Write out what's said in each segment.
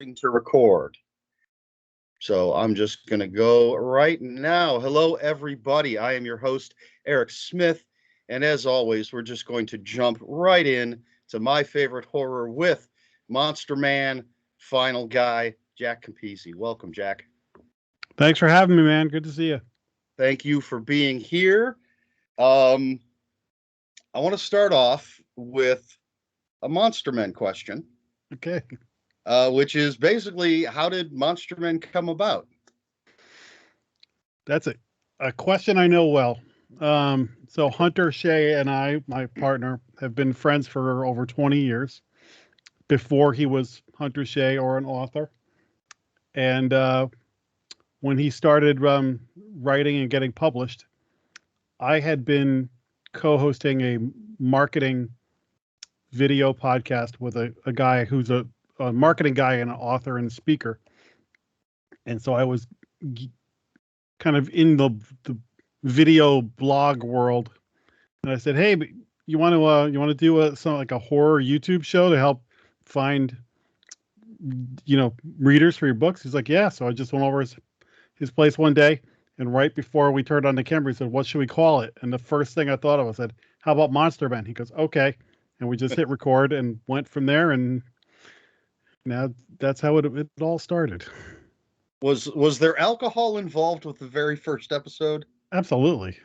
To record. So I'm just going to go right now. Hello, everybody. I am your host, Eric Smith. And as always, we're just going to jump right in to my favorite horror with Monster Man, final guy, Jack Campisi. Welcome, Jack. Thanks for having me, man. Good to see you. Thank you for being here. I want to start off with a Monster Man question. Okay. Which is basically, how did Monster Men come about? That's a question I know well. So Hunter Shea and I, my partner, have been friends for over 20 years before he was Hunter Shea or an author. And when he started writing and getting published, I had been co-hosting a marketing video podcast with a guy who's a marketing guy and an author and speaker. And so I was kind of in the video blog world, and I said, "Hey, you want to do something like a horror YouTube show to help find readers for your books?" He's like, "Yeah." So I just went over his place one day, and right before we turned on the camera, he said, "What should we call it?" And the first thing I thought of, I said, "How about Monster Man?" He goes, "Okay," and we just hit record and went from there. And now that's how it all started. Was there alcohol involved with the very first episode? Absolutely.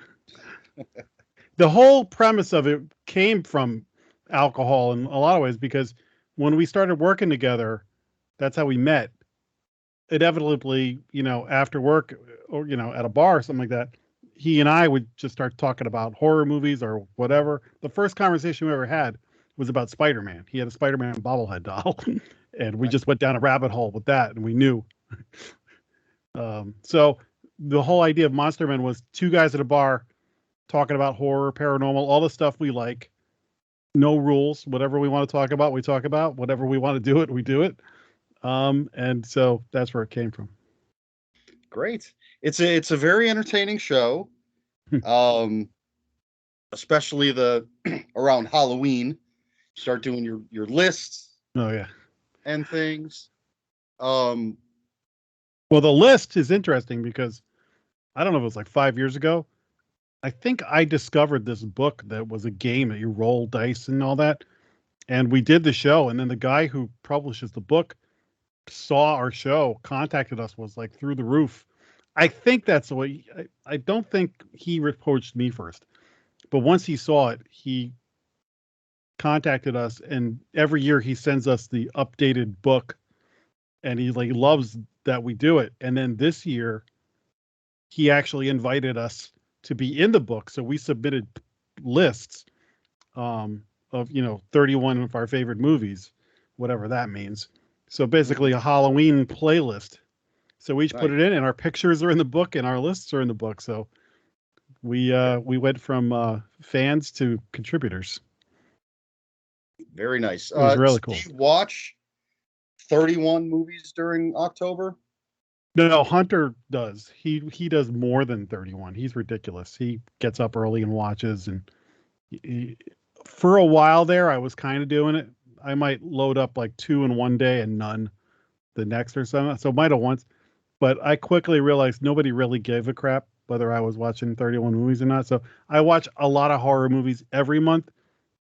The whole premise of it came from alcohol in a lot of ways, because when we started working together, that's how we met. Inevitably, after work or, at a bar or something like that, he and I would just start talking about horror movies or whatever. The first conversation we ever had was about Spider-Man. He had a Spider-Man bobblehead doll, and we just went down a rabbit hole with that, and we knew. So the whole idea of Monster Men was two guys at a bar talking about horror, paranormal, all the stuff we like. No rules. Whatever we want to talk about, we talk about. Whatever we want to do it, we do it. And so that's where it came from. Great. It's a very entertaining show. Especially the around Halloween. Start doing your lists. Oh yeah. And things. Well, the list is interesting because I don't know if it was like 5 years ago. I think I discovered this book that was a game that you roll dice and all that. And we did the show. And then the guy who publishes the book saw our show, contacted us, was like through the roof. I think that's the way. I don't think he approached me first. But once he saw it, he contacted us. And every year he sends us the updated book. And he loves that we do it. And then this year, he actually invited us to be in the book. So we submitted lists of 31 of our favorite movies, whatever that means. So basically a Halloween playlist. So we each put it in, and our pictures are in the book, and our lists are in the book. So we went from fans to contributors. Very nice. It was really cool. Did you watch 31 movies during October? No, Hunter does. He does more than 31. He's ridiculous. He gets up early and watches. And for a while there, I was kind of doing it. I might load up like 2 in one day and none the next or something. So might have once. But I quickly realized nobody really gave a crap whether I was watching 31 movies or not. So I watch a lot of horror movies every month.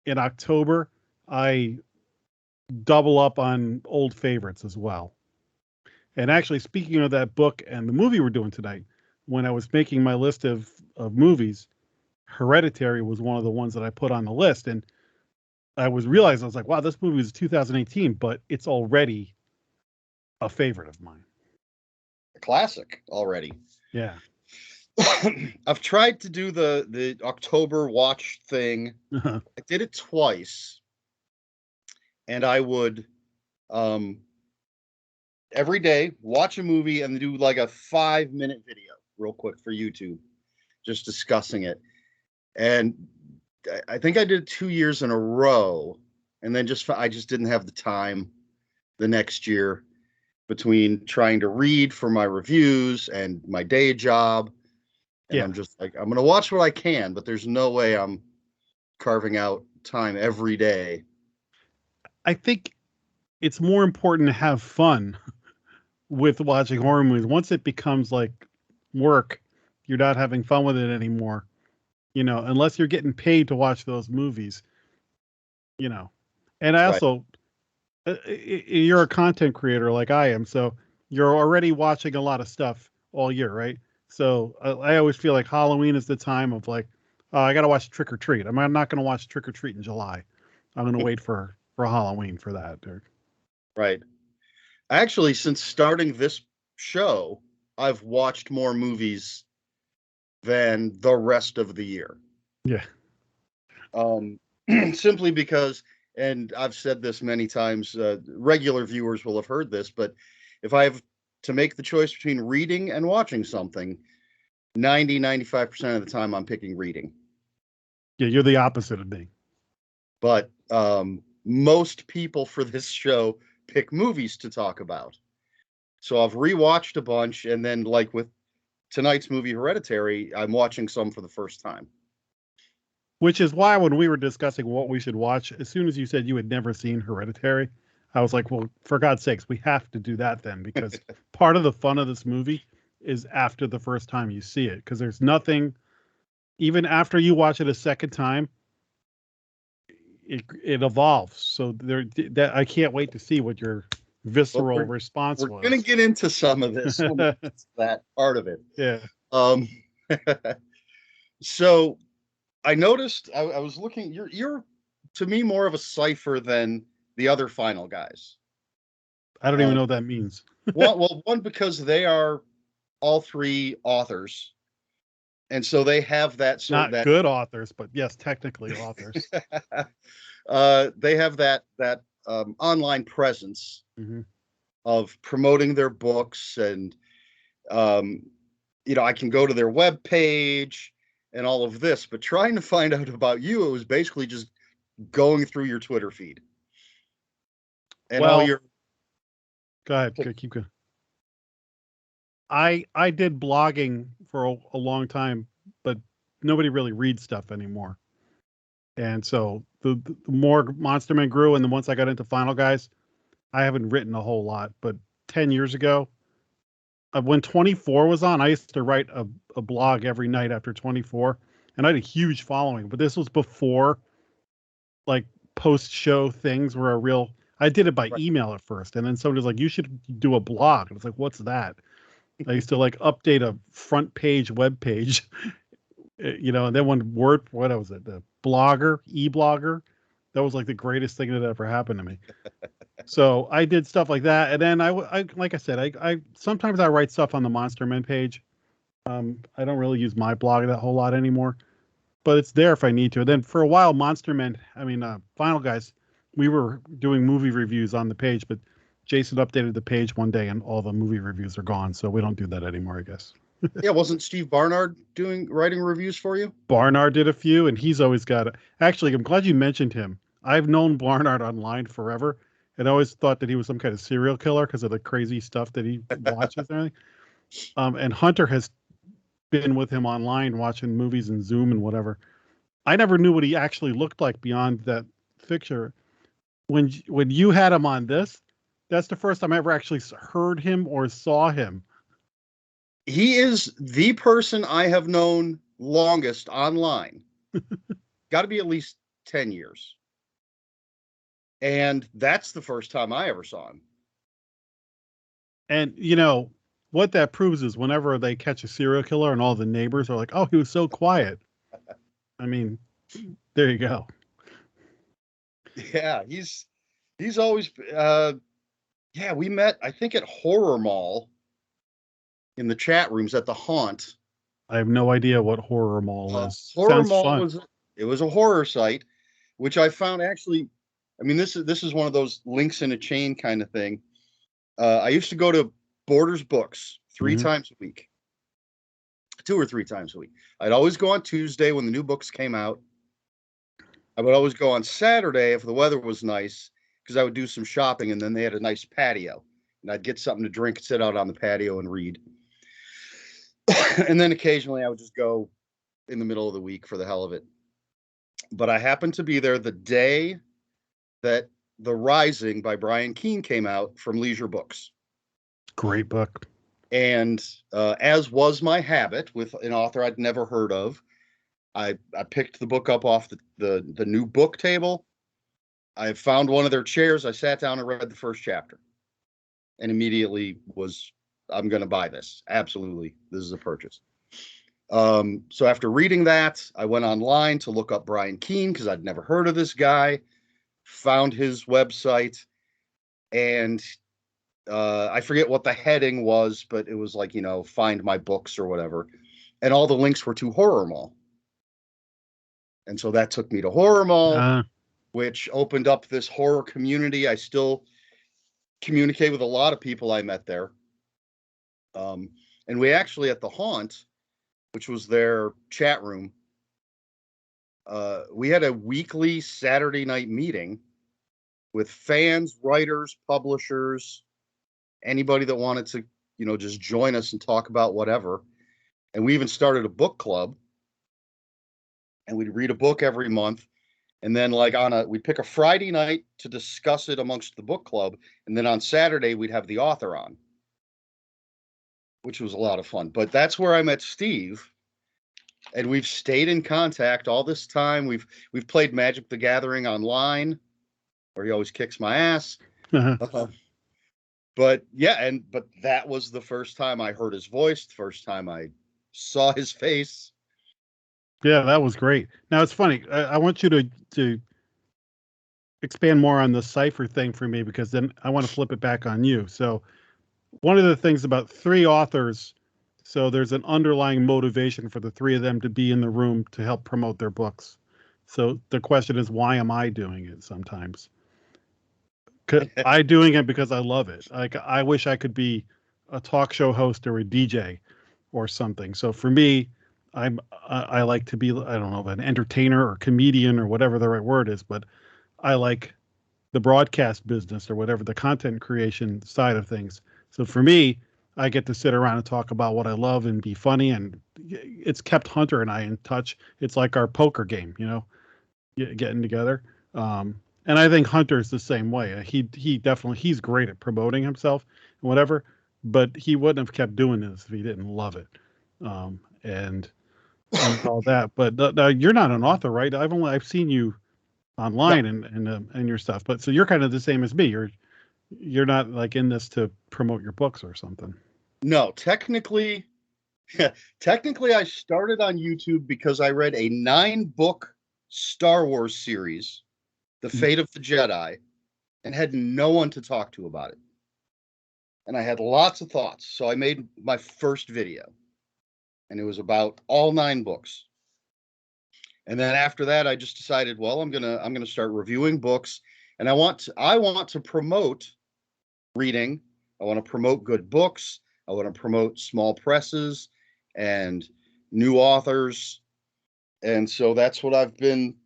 In October, I double up on old favorites as well. And actually, speaking of that book and the movie we're doing tonight, when I was making my list of movies, Hereditary was one of the ones that I put on the list. And I was like, wow, this movie is 2018, but it's already a favorite of mine. A classic already. Yeah. I've tried to do the October watch thing. Uh-huh. I did it twice. And I would every day watch a movie and do like a 5-minute video real quick for YouTube, just discussing it. And I think I did 2 years in a row, and then I just didn't have the time the next year between trying to read for my reviews and my day job. And I'm just like, I'm going to watch what I can, but there's no way I'm carving out time every day. I think it's more important to have fun with watching horror movies. Once it becomes like work, you're not having fun with it anymore. Unless you're getting paid to watch those movies. You know, and I Right. also, you're a content creator like I am, so you're already watching a lot of stuff all year, right? So I always feel like Halloween is the time of like, oh, I got to watch Trick or Treat. I'm not going to watch Trick or Treat in July. I'm going to wait for Halloween for that. Right. Actually, since starting this show, I've watched more movies than the rest of the year. Yeah. Um, simply because, and I've said this many times, regular viewers will have heard this, but if I have to make the choice between reading and watching something, 95% of the time I'm picking reading. Yeah, you're the opposite of me. But most people for this show pick movies to talk about. So I've rewatched a bunch, and then like with tonight's movie Hereditary, I'm watching some for the first time. Which is why when we were discussing what we should watch, as soon as you said you had never seen Hereditary, I was like, well, for God's sakes, we have to do that then, because part of the fun of this movie is after the first time you see it, because there's nothing, even after you watch it a second time, it evolves. So that I can't wait to see what your But visceral we're response we're gonna was. get into some of this when we get to that part of it. Yeah. Um, so I noticed I was looking. You're to me more of a cipher than the other final guys. I don't even Um, know what that means. one because they are all three authors, and so they have that sort Not that good authors, but yes, technically authors. they have that online presence Hmm. of promoting their books, and um, I can go to their web page and all of this, but trying to find out about you, it was basically just going through your Twitter feed and all Well, your. go ahead. Keep going. I did blogging for a long time, but nobody really reads stuff anymore. And so the more Monster Man grew, and then once I got into Final Guys, I haven't written a whole lot. But 10 years ago, when 24 was on, I used to write a blog every night after 24, and I had a huge following. But this was before like post show things were a real. I did it by email at first, and then someone was like, "You should do a blog." And it's like, "What's that?" I used to like update a front page web page, and then when what was it? The e-blogger, that was like the greatest thing that ever happened to me. So I did stuff like that, and then like I said, I sometimes I write stuff on the Monster Men page. I don't really use my blog that whole lot anymore, but it's there if I need to. And then for a while, Final Guys, we were doing movie reviews on the page, but Jason updated the page one day and all the movie reviews are gone. So we don't do that anymore, I guess. Yeah, wasn't Steve Barnard writing reviews for you? Barnard did a few, and he's always got it. Actually, I'm glad you mentioned him. I've known Barnard online forever, and I always thought that he was some kind of serial killer because of the crazy stuff that he watches and everything. And Hunter has been with him online watching movies and Zoom and whatever. I never knew what he actually looked like beyond that picture. When you had him on this, that's the first time I ever actually heard him or saw him. He is the person I have known longest online. Got to be at least 10 years. And that's the first time I ever saw him. And what that proves is whenever they catch a serial killer and all the neighbors are like, "Oh, he was so quiet." I mean, there you go. Yeah, he's always yeah, we met I think at Horror Mall in the chat rooms at the Haunt. I have no idea what Horror Mall is. Horror Sounds Mall fun. was a horror site, which I found actually. I mean, this is one of those links in a chain kind of thing. I used to go to Borders Books 3 Hmm. times a week, 2 or 3 times a week. I'd always go on Tuesday when the new books came out. I would always go on Saturday if the weather was nice because I would do some shopping, and then they had a nice patio, and I'd get something to drink, sit out on the patio, and read. And then occasionally I would just go in the middle of the week for the hell of it. But I happened to be there the day that The Rising by Brian Keene came out from Leisure Books. Great book. And as was my habit with an author I'd never heard of, I picked the book up off the new book table. I found one of their chairs. I sat down and read the first chapter and immediately was, I'm going to buy this. Absolutely. This is a purchase. So after reading that, I went online to look up Brian Keene because I'd never heard of this guy, found his website, and I forget what the heading was, but it was like, find my books or whatever. And all the links were to Horror Mall. And so that took me to Horror Mall, which opened up this horror community. I still communicate with a lot of people I met there. And we actually, at the Haunt, which was their chat room, we had a weekly Saturday night meeting with fans, writers, publishers, anybody that wanted to, just join us and talk about whatever. And we even started a book club, and we'd read a book every month. And then we'd pick a Friday night to discuss it amongst the book club. And then on Saturday, we'd have the author on, which was a lot of fun. But that's where I met Steve. And we've stayed in contact all this time. We've played Magic the Gathering online, where he always kicks my ass. But that was the first time I heard his voice, the first time I saw his face. Yeah, that was great. Now it's funny. I want you to expand more on the cipher thing for me, because then I want to flip it back on you. So one of the things about three authors, so there's an underlying motivation for the three of them to be in the room to help promote their books. So the question is, why am I doing it sometimes? I'm doing it because I love it. Like, I wish I could be a talk show host or a DJ or something. So for me, I like to be, I don't know, an entertainer or comedian or whatever the right word is, but I like the broadcast business or whatever, the content creation side of things. So for me, I get to sit around and talk about what I love and be funny, and it's kept Hunter and I in touch. It's like our poker game, getting together. And I think Hunter's the same way. He definitely, he's great at promoting himself and whatever, but he wouldn't have kept doing this if he didn't love it. And all that. But you're not an author, right? I've seen you online and your stuff. But so you're kind of the same as me. You're not like in this to promote your books or something. No, technically I started on YouTube because I read a 9-book Star Wars series, The Fate of the Jedi, and had no one to talk to about it. And I had lots of thoughts. So I made my first video, and it was about all 9 books. And then after that, I just decided, well, I'm gonna start reviewing books, and I want to promote reading. I want to promote good books. I want to promote small presses and new authors. And so that's what I've been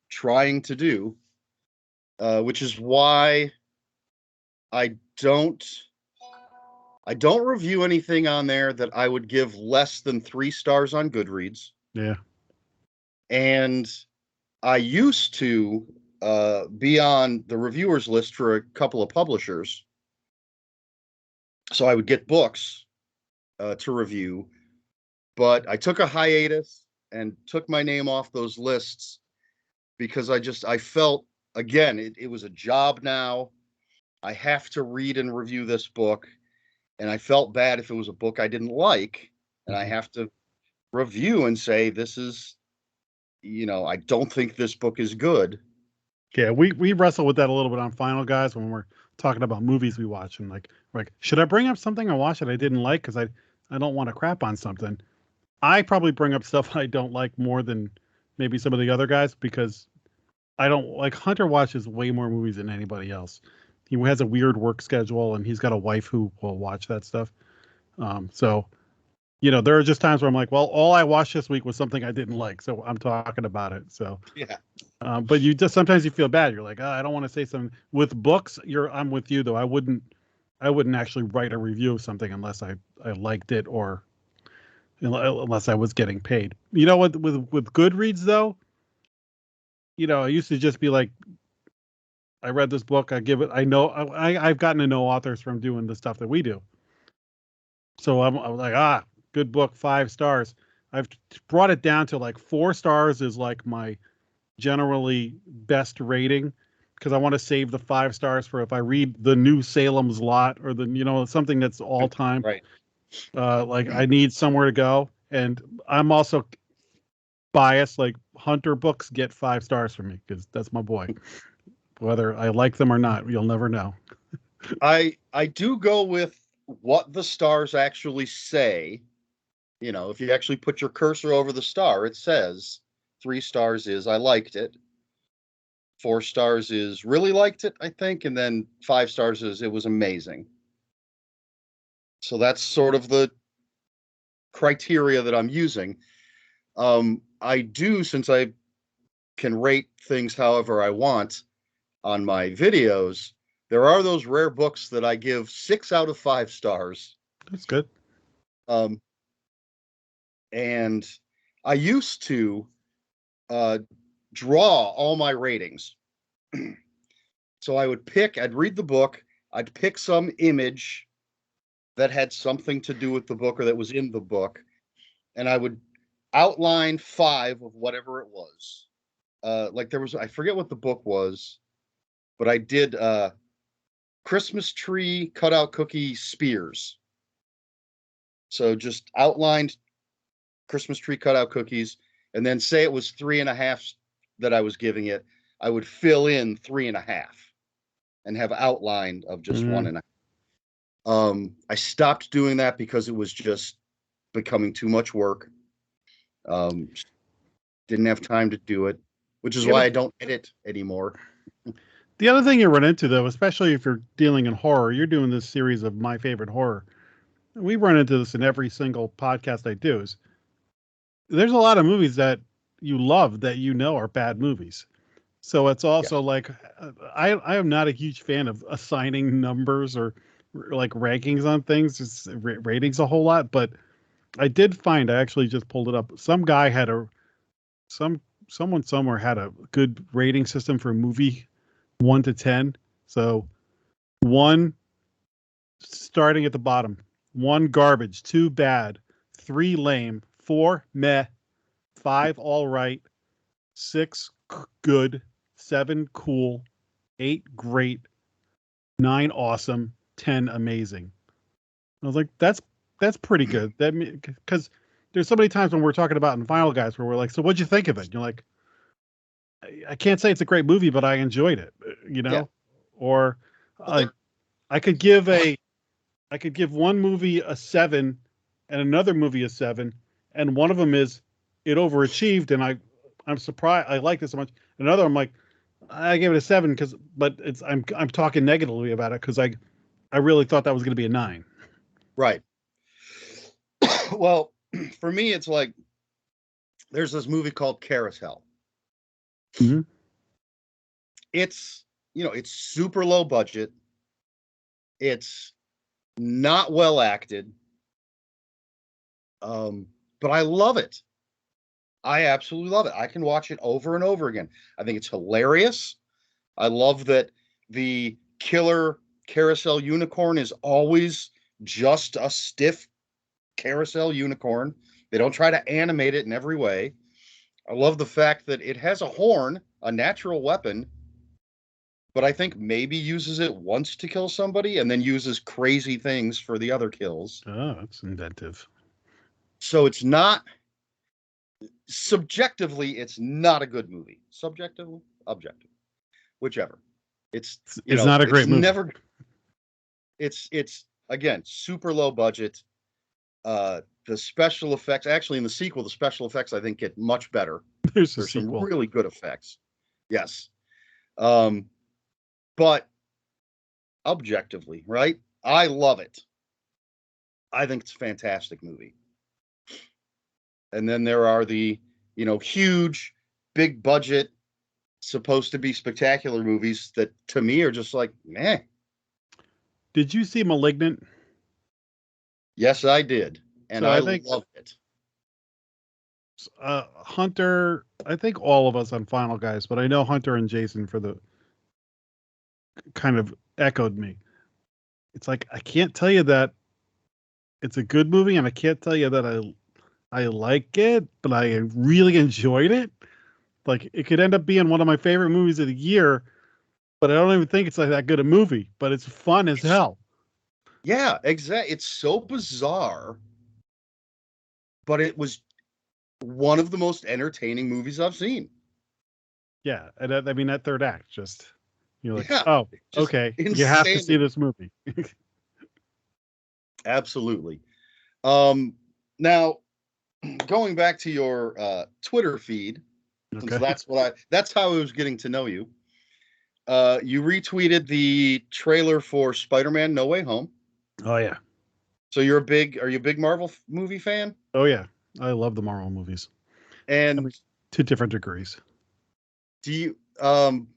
trying to do, which is why I don't review anything on there that I would give less than 3 stars on Goodreads. Yeah. And I used to be on the reviewers list for a couple of publishers. So I would get books to review, but I took a hiatus and took my name off those lists because I felt, again, it was a job now. I have to read and review this book. And I felt bad if it was a book I didn't like, and I have to review and say, this is, I don't think this book is good. Yeah, we wrestle with that a little bit on Final Guys when we're talking about movies we watch, and like should I bring up something I watched that I didn't like because I don't want to crap on something. I probably bring up stuff I don't like more than maybe some of the other guys, because I don't like, Hunter watches way more movies than anybody else. He has a weird work schedule, and he's got a wife who will watch that stuff. So there are just times where I'm like, well, all I watched this week was something I didn't like, so I'm talking about it. So yeah. But you just, sometimes you feel bad. You're like, I don't want to say something. With books, I'm with you though. I wouldn't actually write a review of something unless I liked it, or unless I was getting paid. You know what? With Goodreads though, I used to just be like, I read this book. I give it. I know. I've gotten to know authors from doing the stuff that we do. So I'm like, good book, 5 stars. I've brought it down to like 4 stars is like my generally best rating because I want to save the 5 stars for if I read the new Salem's Lot or something that's all time. Right. Like I need somewhere to go, and I'm also biased. Like Hunter books get 5 stars from me because that's my boy. Whether I like them or not, you'll never know. I do go with what the stars actually say. If you actually put your cursor over the star, it says 3 stars is I liked it. 4 stars is really liked it, I think, and then 5 stars is it was amazing. So that's sort of the criteria that I'm using. I do, since I can rate things however I want on my videos, there are those rare books that I give 6 out of 5 stars. That's good. And I used to draw all my ratings. So I'd read the book, I'd pick some image that had something to do with the book or that was in the book, and I would outline 5 of whatever it was. Like I forget what the book was, but I did Christmas tree cutout cookie spears. So just outlined Christmas tree cutout cookies, and then say it was 3.5 that I was giving it, I would fill in 3.5 and have outline of just 1.5. I stopped doing that because it was just becoming too much work. Didn't have time to do it, which is why I don't edit anymore. The other thing you run into, though, especially if you're dealing in horror, you're doing this series of My Favorite Horror. We run into this in every single podcast I do. Is there's a lot of movies that you love that are bad movies. So it's also like I am not a huge fan of assigning numbers or like rankings on things, just ratings a whole lot. But I did find, I actually just pulled it up. Some guy had someone somewhere had a good rating system for a movie 1 to 10. So 1 starting at the bottom, 1 garbage, 2 bad, 3 lame, 4 meh, 5 all right, 6 good, 7 cool, 8 great, 9 awesome, 10 amazing. I was like, that's pretty good. That because there's so many times when we're talking about in Final Guys where we're like, so what'd you think of it? And you're like, I can't say it's a great movie, but I enjoyed it. Yeah. Or I could give one movie a 7 and another movie a 7, and one of them is it overachieved, and I'm surprised I like this so much. Another, I'm like, I gave it a 7 but I'm talking negatively about it because I really thought that was going to be a 9. Right. Well, for me, it's like there's this movie called Carousel. Mm-hmm. It's it's super low budget. It's not well acted. But I love it. I absolutely love it. I can watch it over and over again. I think it's hilarious. I love that the killer carousel unicorn is always just a stiff carousel unicorn. They don't try to animate it in every way. I love the fact that it has a horn, a natural weapon, but I think maybe uses it once to kill somebody and then uses crazy things for the other kills. Oh, that's inventive. So it's not subjectively, it's not a good movie. Subjectively, objective, whichever. It's not a great movie. Never. It's again super low budget. The special effects, actually, in the sequel, the special effects I think get much better. There's some really good effects. Yes. But objectively, right? I love it. I think it's a fantastic movie. And then there are the, huge, big budget, supposed to be spectacular movies that to me are just like, meh. Did you see Malignant? Yes, I did. And so I loved it. Hunter, I think all of us on Final Guys, but I know Hunter and Jason kind of echoed me. It's like, I can't tell you that it's a good movie, and I can't tell you that I like it, but I really enjoyed it. Like, it could end up being one of my favorite movies of the year, but I don't even think it's like that good a movie, but it's fun as hell. Yeah, exactly. It's so bizarre, but it was one of the most entertaining movies I've seen. Yeah. And I mean, that third act, just, you're like, Yeah, oh, just okay, you have to see insanity. this movie. Absolutely. Now going back to your Twitter feed, since Okay. that's how I was getting to know you. You retweeted the trailer for Spider-Man No Way Home. Oh, yeah. So are you a big Marvel movie fan? Oh, yeah. I love the Marvel movies. I mean, And to different degrees. do you um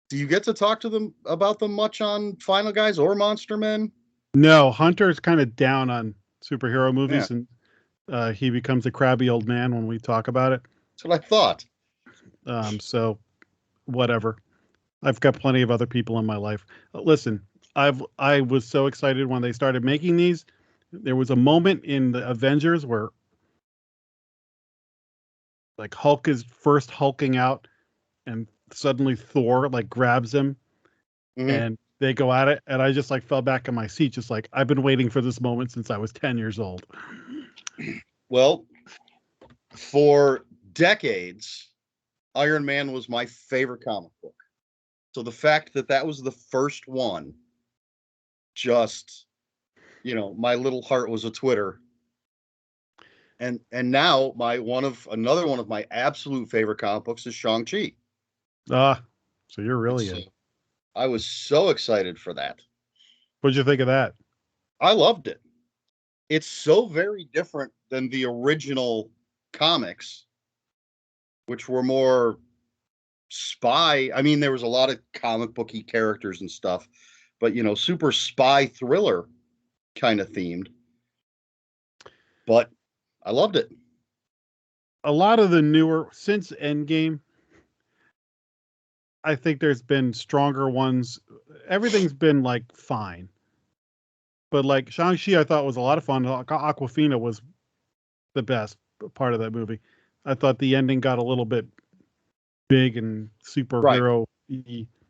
do you get to talk to them about them much on Final Guys or Monster Men? No, Hunter's kind of down on superhero Yeah, movies, and he becomes a crabby old man when we talk about it. that's what I thought. So whatever. I've got plenty of other people in my life. Listen, I was so excited when they started making these. There was a moment in the Avengers where like Hulk is first hulking out, and suddenly Thor like grabs him, Mhm. and they go at it, and I just like fell back in my seat, just like, I've been waiting for this moment since I was 10 years old. Well, for decades, Iron Man was my favorite comic book. So the fact that that was the first one, just my little heart was a Twitter. And now another one of my absolute favorite comic books is Shang-Chi. Ah, so you're And really so in. I was so excited for that. What'd you think of that? I loved it. It's so very different than the original comics, which were more spy. I mean, there was a lot of comic booky characters and stuff, but super spy thriller kind of themed. But I loved it. A lot of the newer since Endgame, I think there's been stronger ones. Everything's been like fine, but like Shang-Chi, I thought was a lot of fun. Aquafina was the best part of that movie. I thought the ending got a little bit big and Right. superhero,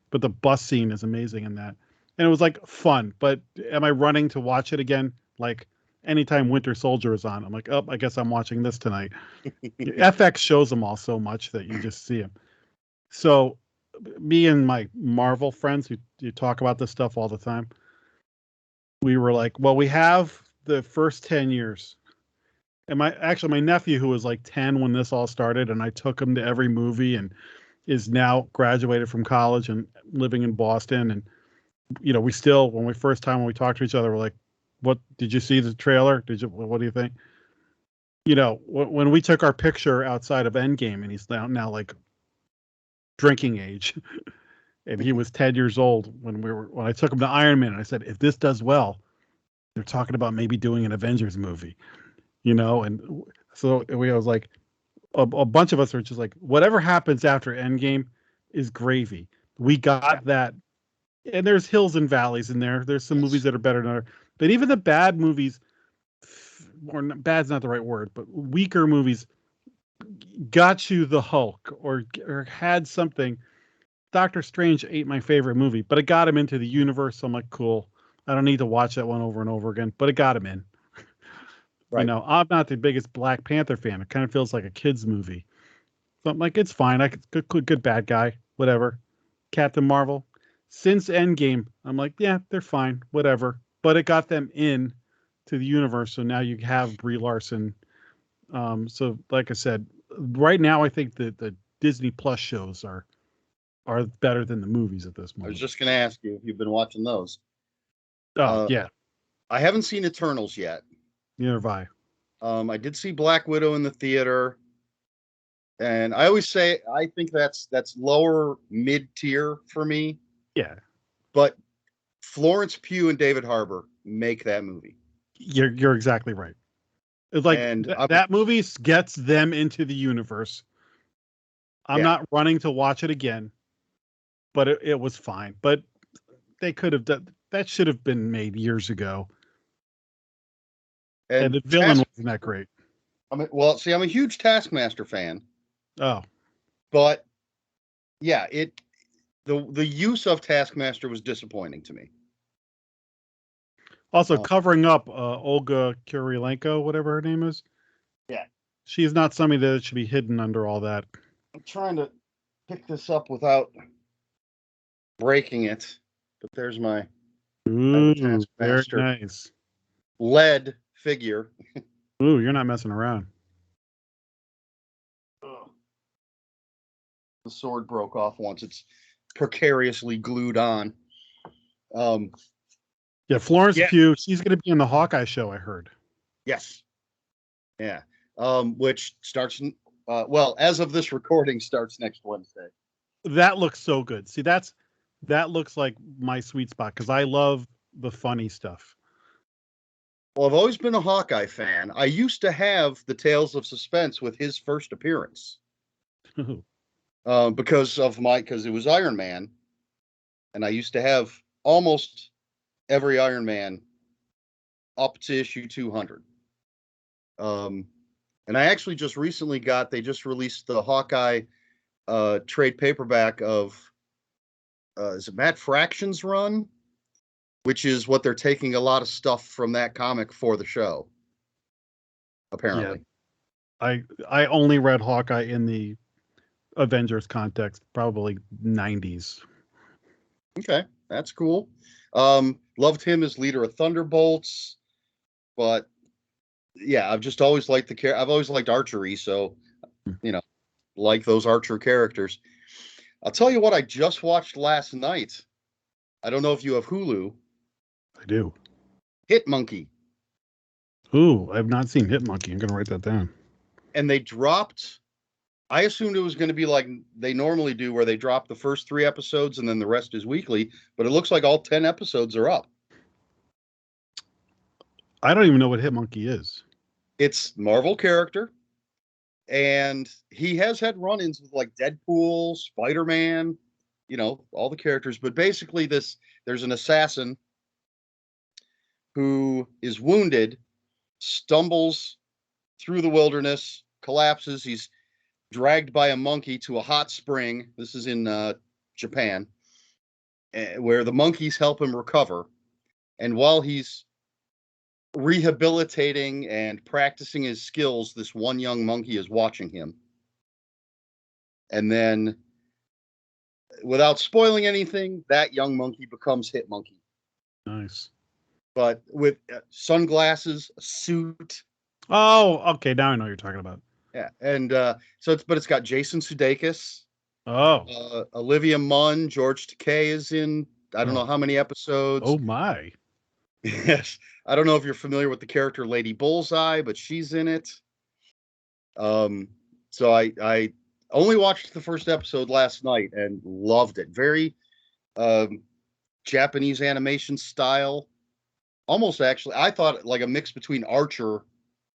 but the bus scene is amazing in that. And it was like fun. But am I running to watch it again? Like anytime Winter Soldier is on, I'm like, oh, I guess I'm watching this tonight. FX shows them all so much that you just see them. So me and my Marvel friends who you talk about this stuff all the time, we were like, well, we have the first 10 years. And my nephew, who was like 10 when this all started, and I took him to every movie, and is now graduated from college and living in Boston. And we still, when we talked to each other, we're like, what did you see the trailer? What do you think? When we took our picture outside of Endgame, and he's now like drinking age, and he was 10 years old when I took him to Iron Man, and I said, if this does well, they're talking about maybe doing an Avengers movie, and so I was like, a bunch of us are just like, whatever happens after Endgame is gravy. We Yeah. got that. And there's hills and valleys in there. There's some movies Yes. that are better than others, but even the bad movies, or bad's not the right word, but weaker movies got you the Hulk, or had something. Doctor Strange ain't my favorite movie, but it got him into the universe. So I'm like, cool. I don't need to watch that one over and over again, but it got him in. Right. I'm not the biggest Black Panther fan. It kind of feels like a kid's movie. So I'm like, it's fine. I could good bad guy, whatever. Captain Marvel. Since Endgame, I'm like, yeah, they're fine, whatever. But it got them in to the universe, so now you have Brie Larson. So like I said, right now I think that the Disney Plus shows are better than the movies at this I was moment. just going to ask you if you've been watching those. Oh Uh, yeah, I haven't seen Eternals yet. neither have I. I did see Black Widow in the theater, and I always say I think that's lower mid tier for me. Yeah, But Florence Pugh and David Harbour make that movie, you're exactly right. It's like and I'm that movie gets them into the universe. I'm yeah, not running to watch it again. but it was fine. But they could have done that. Should have been made years ago. And the villain wasn't that great. I'm a huge Taskmaster fan. Oh, but yeah, the use of Taskmaster was disappointing to me. Also, covering up Olga Kurylenko, whatever her name is. Yeah, she's not somebody that should be hidden under all that. I'm trying to pick this up without breaking it, but there's my very nice lead figure. Ooh, you're not messing around. The sword broke off once. It's precariously glued on. Yeah, Florence Pugh, she's going to be in the Hawkeye show, I heard. Yes. Yeah. Which starts, as of this recording, starts next Wednesday. That looks so good. See, that looks like my sweet spot because I love the funny stuff. Well, I've always been a Hawkeye fan. I used to have the Tales of Suspense with his first appearance. Because it was Iron Man, and I used to have almost every Iron Man up to issue 200. And I actually just recently they just released the Hawkeye trade paperback of is it Matt Fraction's run, which is what they're taking a lot of stuff from that comic for the show. Apparently, yeah. I only read Hawkeye in the Avengers context, probably 90s. Okay, that's cool. Loved him as leader of Thunderbolts, but yeah, I've just always liked I've always liked archery, so like those Archer characters. I'll tell you what I just watched last night. I don't know if you have Hulu. I do. Hit Monkey. Ooh, I've not seen Hit Monkey. I'm going to write that down. And they dropped. I assumed it was going to be like they normally do, where they drop the first 3 episodes and then the rest is weekly. But it looks like all 10 episodes are up. I don't even know what Hit Monkey is. It's Marvel character. And he has had run-ins with like Deadpool, Spider-Man, all the characters. But basically there's an assassin who is wounded, stumbles through the wilderness, collapses. He's dragged by a monkey to a hot spring. This is in Japan, where the monkeys help him recover. And while he's rehabilitating and practicing his skills, this one young monkey is watching him. And then, without spoiling anything, that young monkey becomes Hit Monkey. Nice. But with sunglasses, a suit. Oh, okay. Now I know what you're talking about. Yeah, and it's got Jason Sudeikis. Oh. Olivia Munn, George Takei is in. I don't know how many episodes. Oh my. Yes, I don't know if you're familiar with the character Lady Bullseye, but she's in it. So I only watched the first episode last night and loved it. Very Japanese animation style. Almost actually, I thought like a mix between Archer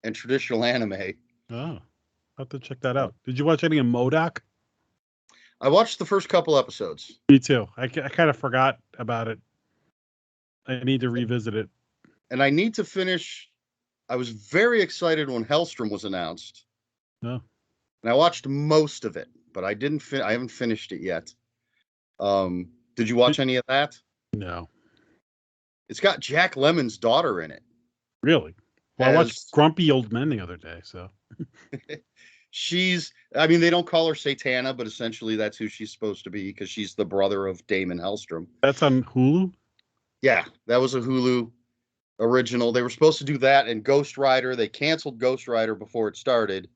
and traditional anime. Oh, I'll have to check that out. Did you watch any of MODOK? I watched the first couple episodes. Me too. I kind of forgot about it. I need to revisit it. And I need to finish. I was very excited when Hellstrom was announced. No. And I watched most of it, but I haven't finished it yet. Did you watch any of that? No. It's got Jack Lemmon's daughter in it. Really? Well, I watched Grumpy Old Men the other day, so. They don't call her Satana, but essentially that's who she's supposed to be because she's the brother of Damon Hellstrom. That's on Hulu? Yeah, that was a Hulu original. They were supposed to do that and Ghost Rider. They canceled Ghost Rider before it started.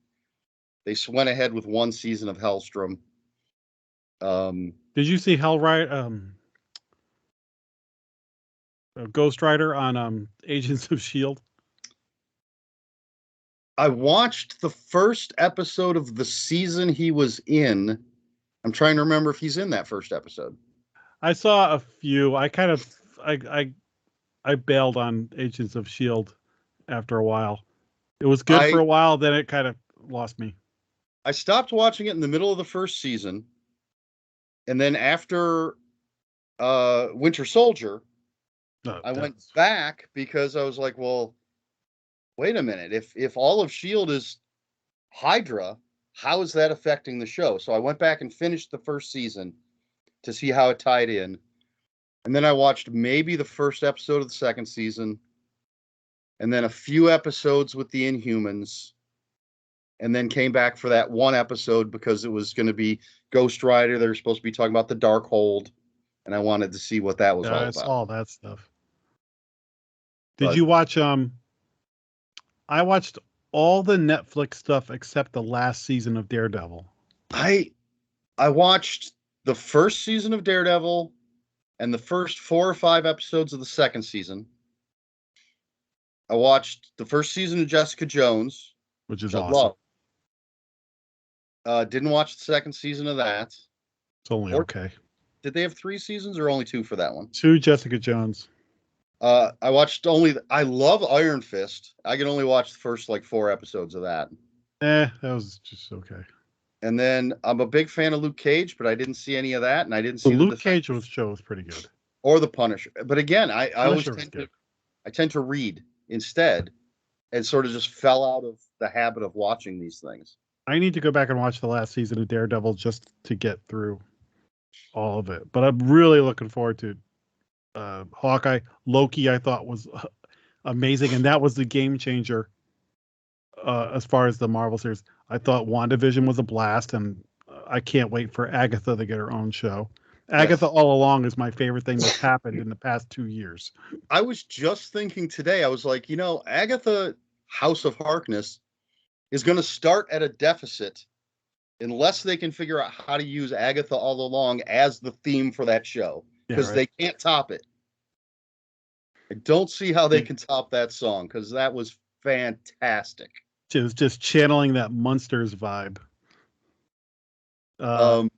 They went ahead with one season of Hellstrom. Did you see Ghost Rider on Agents of S.H.I.E.L.D.? I watched the first episode of the season he was in. I'm trying to remember if he's in that first episode. I saw a few. I bailed on Agents of S.H.I.E.L.D. after a while. It was good for a while, then it kind of lost me. I stopped watching it in the middle of the first season, And then after Winter Soldier, I went back because I was like, well, wait a minute. If all of S.H.I.E.L.D. is Hydra, how is that affecting the show? So I went back and finished the first season to see how it tied in. And then I watched maybe the first episode of the second season, and then a few episodes with the Inhumans, and then came back for that one episode because it was going to be Ghost Rider. They were supposed to be talking about the Darkhold, and I wanted to see what that was all about. All that stuff. Did you watch? I watched all the Netflix stuff except the last season of Daredevil. I watched the first season of Daredevil and the first 4 or 5 episodes of the second season. I watched the first season of Jessica Jones, which is awesome. Didn't watch the second season of that. It's only okay. Did they have 3 seasons or only 2 for that one? 2 Jessica Jones. I watched I love Iron Fist. I can only watch the first 4 episodes of that. That was just okay. And then I'm a big fan of Luke Cage, but I didn't see any of that, and I didn't see the Luke Cage show was pretty good. Or the Punisher. But again, I always tend to read instead, and sort of just fell out of the habit of watching these things. I need to go back and watch the last season of Daredevil just to get through all of it. But I'm really looking forward to Hawkeye. Loki, I thought was amazing, and that was the game changer as far as the Marvel series. I thought WandaVision was a blast, and I can't wait for Agatha to get her own show. Agatha all along is my favorite thing that's happened in the past 2 years. I was just thinking today, I was like, Agatha House of Harkness is going to start at a deficit unless they can figure out how to use Agatha all along as the theme for that show, because they can't top it. I don't see how they can top that song, because that was fantastic. It was just channeling that Munsters vibe. And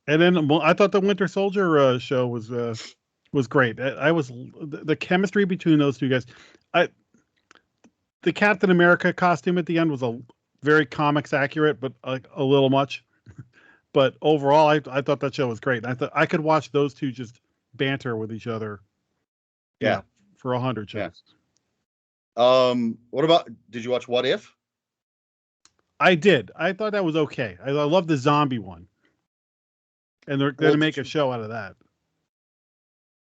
then I thought the Winter Soldier show was great. I was the chemistry between those two guys. The Captain America costume at the end was a very comics accurate, but a little much. But overall, I thought that show was great. And I thought I could watch those two just banter with each other. Yeah, for 100 shows. What about? Did you watch What If? I did. I thought that was okay. I love the zombie one, and they're going to make a show out of that.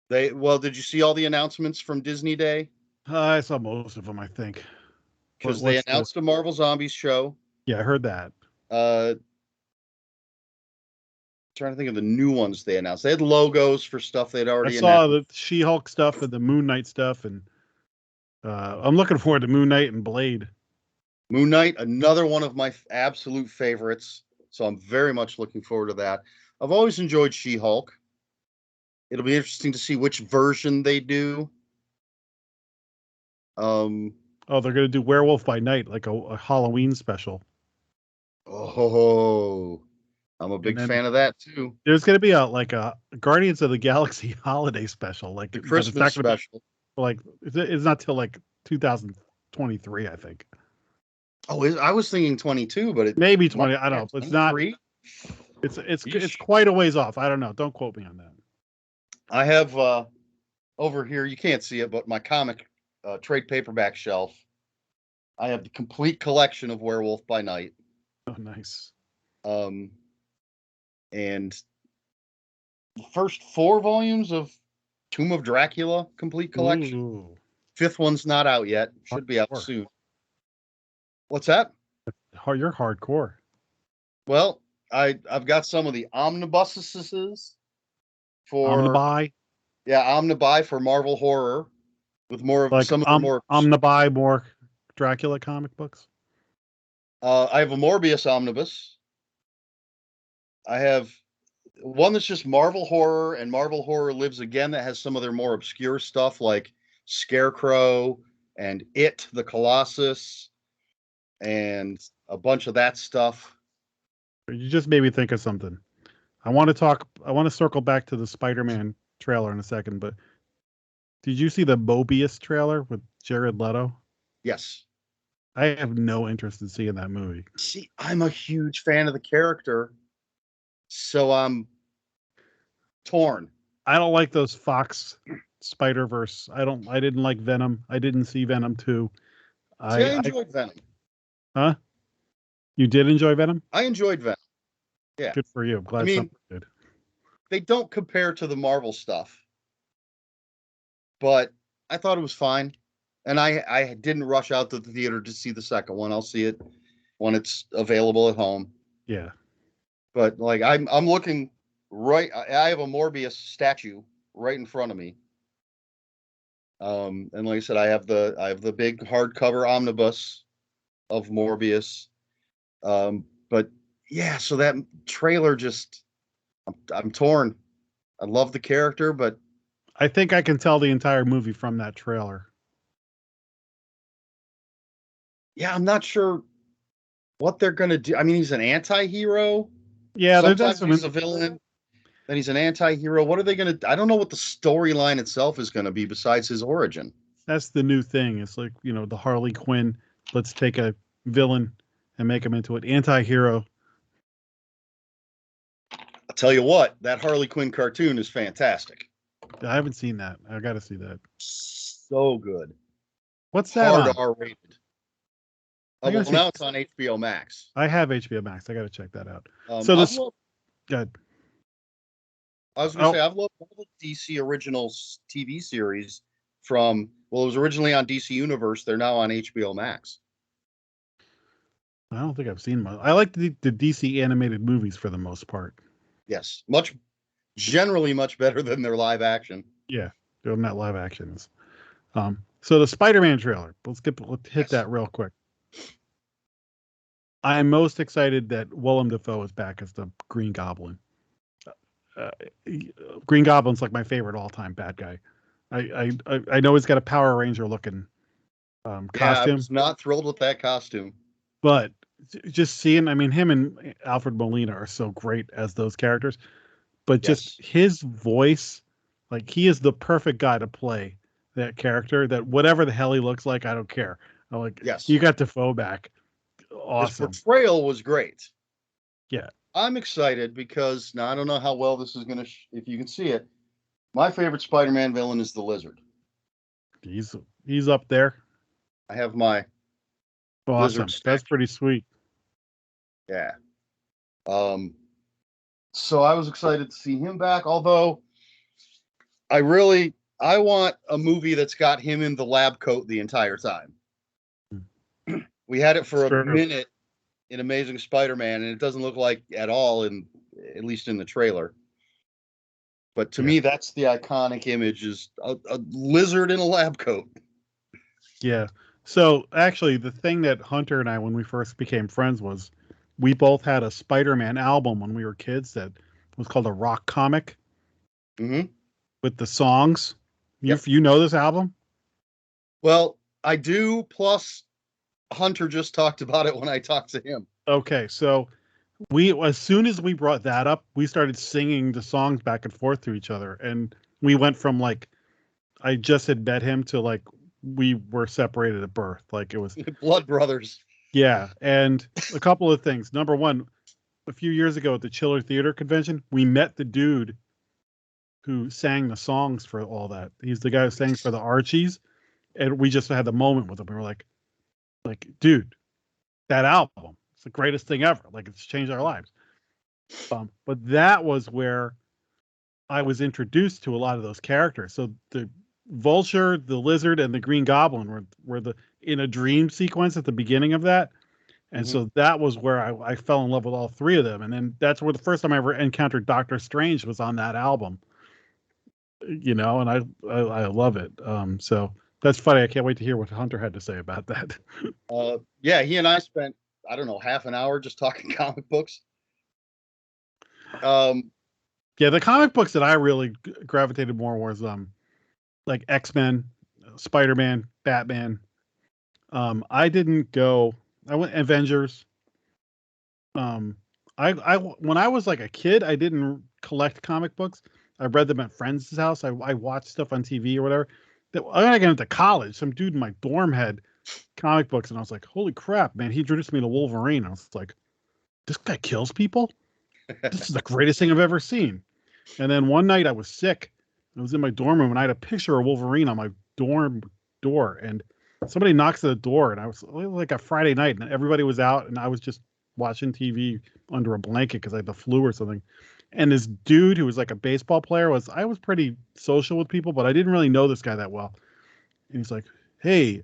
Did you see all the announcements from Disney Day? I saw most of them, I think. Because they announced a Marvel Zombies show. Yeah, I heard that. Trying to think of the new ones they announced. They had logos for stuff they'd already announced. I saw the She-Hulk stuff and the Moon Knight stuff, and I'm looking forward to Moon Knight and Blade. Moon Knight, another one of my absolute favorites. So I'm very much looking forward to that. I've always enjoyed She-Hulk. It'll be interesting to see which version they do. They're going to do Werewolf by Night, like a Halloween special. Oh, I'm a big fan of that too. There's going to be a Guardians of the Galaxy holiday special, like the Christmas special. It's not till 2023, I think. Oh, I was thinking 22, but maybe 20. I don't know. It's not. It's quite a ways off. I don't know. Don't quote me on that. I have over here. You can't see it, but my comic trade paperback shelf. I have the complete collection of Werewolf by Night. Oh, nice. And the first 4 volumes of Tomb of Dracula complete collection. Ooh. 5th one's not out yet. Should be out soon. What's that? You're hardcore. Well, I've got some of the omnibuses for Omnibuy. Yeah, Omnibuy for Marvel horror with more of some of the more Omnibuy more Dracula comic books. I have a Morbius omnibus. I have one that's just Marvel horror, and Marvel Horror Lives Again, that has some of their more obscure stuff like Scarecrow and It, the Colossus, and a bunch of that stuff. You just made me think of something. I want to circle back to the Spider-Man trailer in a second, but did you see the Morbius trailer with Jared Leto? Yes. I have no interest in seeing that movie. See, I'm a huge fan of the character, so torn. I don't like those Fox Spider-Verse. I didn't like Venom. I didn't see Venom 2. See, I I enjoyed Venom. Huh? You did enjoy Venom? I enjoyed Venom. Yeah. Good for you. I'm glad I mean, something did. they don't compare to the Marvel stuff, but I thought it was fine. And I didn't rush out to the theater to see the second one. I'll see it when it's available at home. Yeah. But like I'm looking right. I have a Morbius statue right in front of me. And like I said, I have the big hardcover omnibus of Morbius. But yeah, so that trailer just I'm torn. I love the character, but I think I can tell the entire movie from that trailer. yeah, I'm not sure what they're gonna do. I mean, he's an anti-hero. Yeah, that's Sometimes he's a villain, then he's an anti-hero. What are they gonna? I don't know what the storyline itself is gonna be besides his origin. that's the new thing. It's like, the Harley Quinn. Let's take a villain and make him into an anti-hero. I'll tell you what, that Harley Quinn cartoon is fantastic. I haven't seen that. I got to see that. So good. What's that Hard on? R-rated. I Well, gotta now see- it's on HBO Max. I have HBO Max. I got to check that out. So this, good. I was going to say, I've loved all the DC Originals TV series from, well, it was originally on DC Universe. They're now on HBO Max. I don't think I've seen much. I like the DC animated movies for the most part. Yes. Generally much better than their live action. Yeah, doing that live action is. So the Spider-Man trailer. Let's hit that real quick. I'm most excited that Willem Dafoe is back as the Green Goblin. Green Goblin's like my favorite all-time bad guy. I know he's got a Power Ranger looking costume. Yeah, I was not thrilled with that costume. But just seeing, I mean, him and Alfred Molina are so great as those characters. But just his voice, like he is the perfect guy to play that character. That whatever the hell he looks like, I don't care. I'm like, you got Dafoe back. Awesome. His portrayal was great. Yeah. I'm excited because now I don't know how well this is going to, if you can see it. My favorite Spider-Man villain is the Lizard. He's up there. I have my awesome. That's pretty sweet. Yeah. So I was excited to see him back, although I want a movie that's got him in the lab coat the entire time. We had it for a minute in Amazing Spider-Man, and it doesn't look like at all at least in the trailer. But to me, that's the iconic image, is a lizard in a lab coat. Yeah. So actually, the thing that Hunter and I, when we first became friends, was we both had a Spider-Man album when we were kids that was called a rock comic with the songs. You know this album? Well, I do. Plus, Hunter just talked about it when I talked to him. Okay, so as soon as we brought that up, we started singing the songs back and forth to each other, and we went from like I just had met him to like we were separated at birth. Like it was blood brothers. Yeah, and a couple of things. Number one, a few years ago at the Chiller Theater Convention, we met the dude who sang the songs for all that. He's the guy who sang for the Archies, and we just had the moment with him. We were like, dude, that album, it's the greatest thing ever. Like, it's changed our lives. But that was where I was introduced to a lot of those characters. So the Vulture, the Lizard, and the Green Goblin were in a dream sequence at the beginning of that. And so that was where I fell in love with all three of them. And then that's where the first time I ever encountered Doctor Strange was on that album. And I love it. So that's funny. I can't wait to hear what Hunter had to say about that. Yeah, he and I spent, I don't know, half an hour just talking comic books. Yeah, the comic books that I really gravitated more was like X-Men, Spider-Man, Batman. I went Avengers. When I was like a kid, I didn't collect comic books. I read them at friends' house. I watched stuff on TV or whatever. When I got into college, some dude in my dorm had comic books, and I was like, holy crap, man. He introduced me to Wolverine. I was like, this guy kills people? This is the greatest thing I've ever seen. And then one night I was sick. I was in my dorm room and I had a picture of Wolverine on my dorm door. And somebody knocks at the door, and it was like a Friday night, and everybody was out, and I was just watching TV under a blanket because I had the flu or something. And this dude who was like a baseball player I was pretty social with people, but I didn't really know this guy that well. And he's like, "Hey,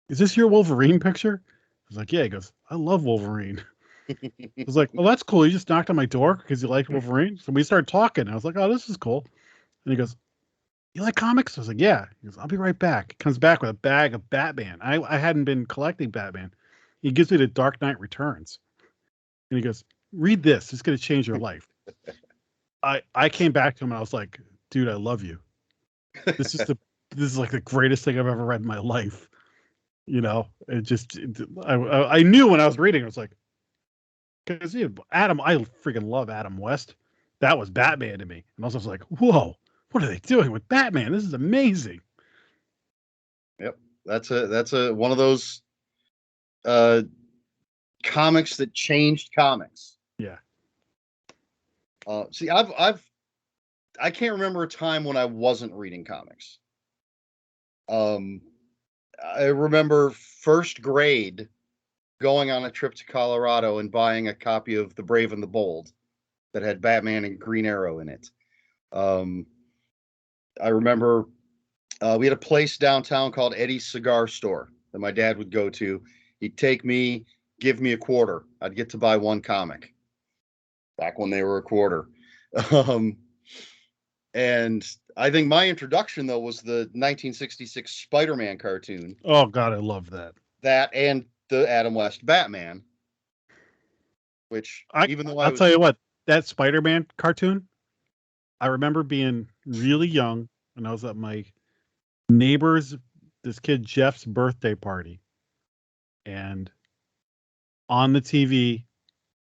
is this your Wolverine picture?" I was like, "Yeah." He goes, "I love Wolverine." I was like, "Well, that's cool. You just knocked on my door because you liked Wolverine." So we started talking. I was like, "Oh, this is cool." And he goes, "You like comics?" I was like, "Yeah." He goes, "I'll be right back." He comes back with a bag of Batman. I hadn't been collecting Batman. He gives me the Dark Knight Returns. And he goes, "Read this. It's going to change your life." I came back to him and I was like, "Dude, I love you. This is this is like the greatest thing I've ever read in my life." You know, I knew when I was reading, I was like, because Adam, I freaking love Adam West. That was Batman to me. And I was like, whoa, what are they doing with Batman? This is amazing. Yep. That's a one of those uh comics that changed comics. Yeah. See, I can't remember a time when I wasn't reading comics. I remember first grade going on a trip to Colorado and buying a copy of The Brave and the Bold that had Batman and Green Arrow in it. I remember we had a place downtown called Eddie's Cigar Store that my dad would go to. He'd take me, give me a quarter. I'd get to buy one comic back when they were a quarter. Um, and I think my introduction, though, was the 1966 Spider-Man cartoon. Oh, God, I love that. That and the Adam West Batman, which even though I'll tell you what, that Spider-Man cartoon, I remember being really young and I was at my neighbor's, this kid Jeff's birthday party. And on the TV,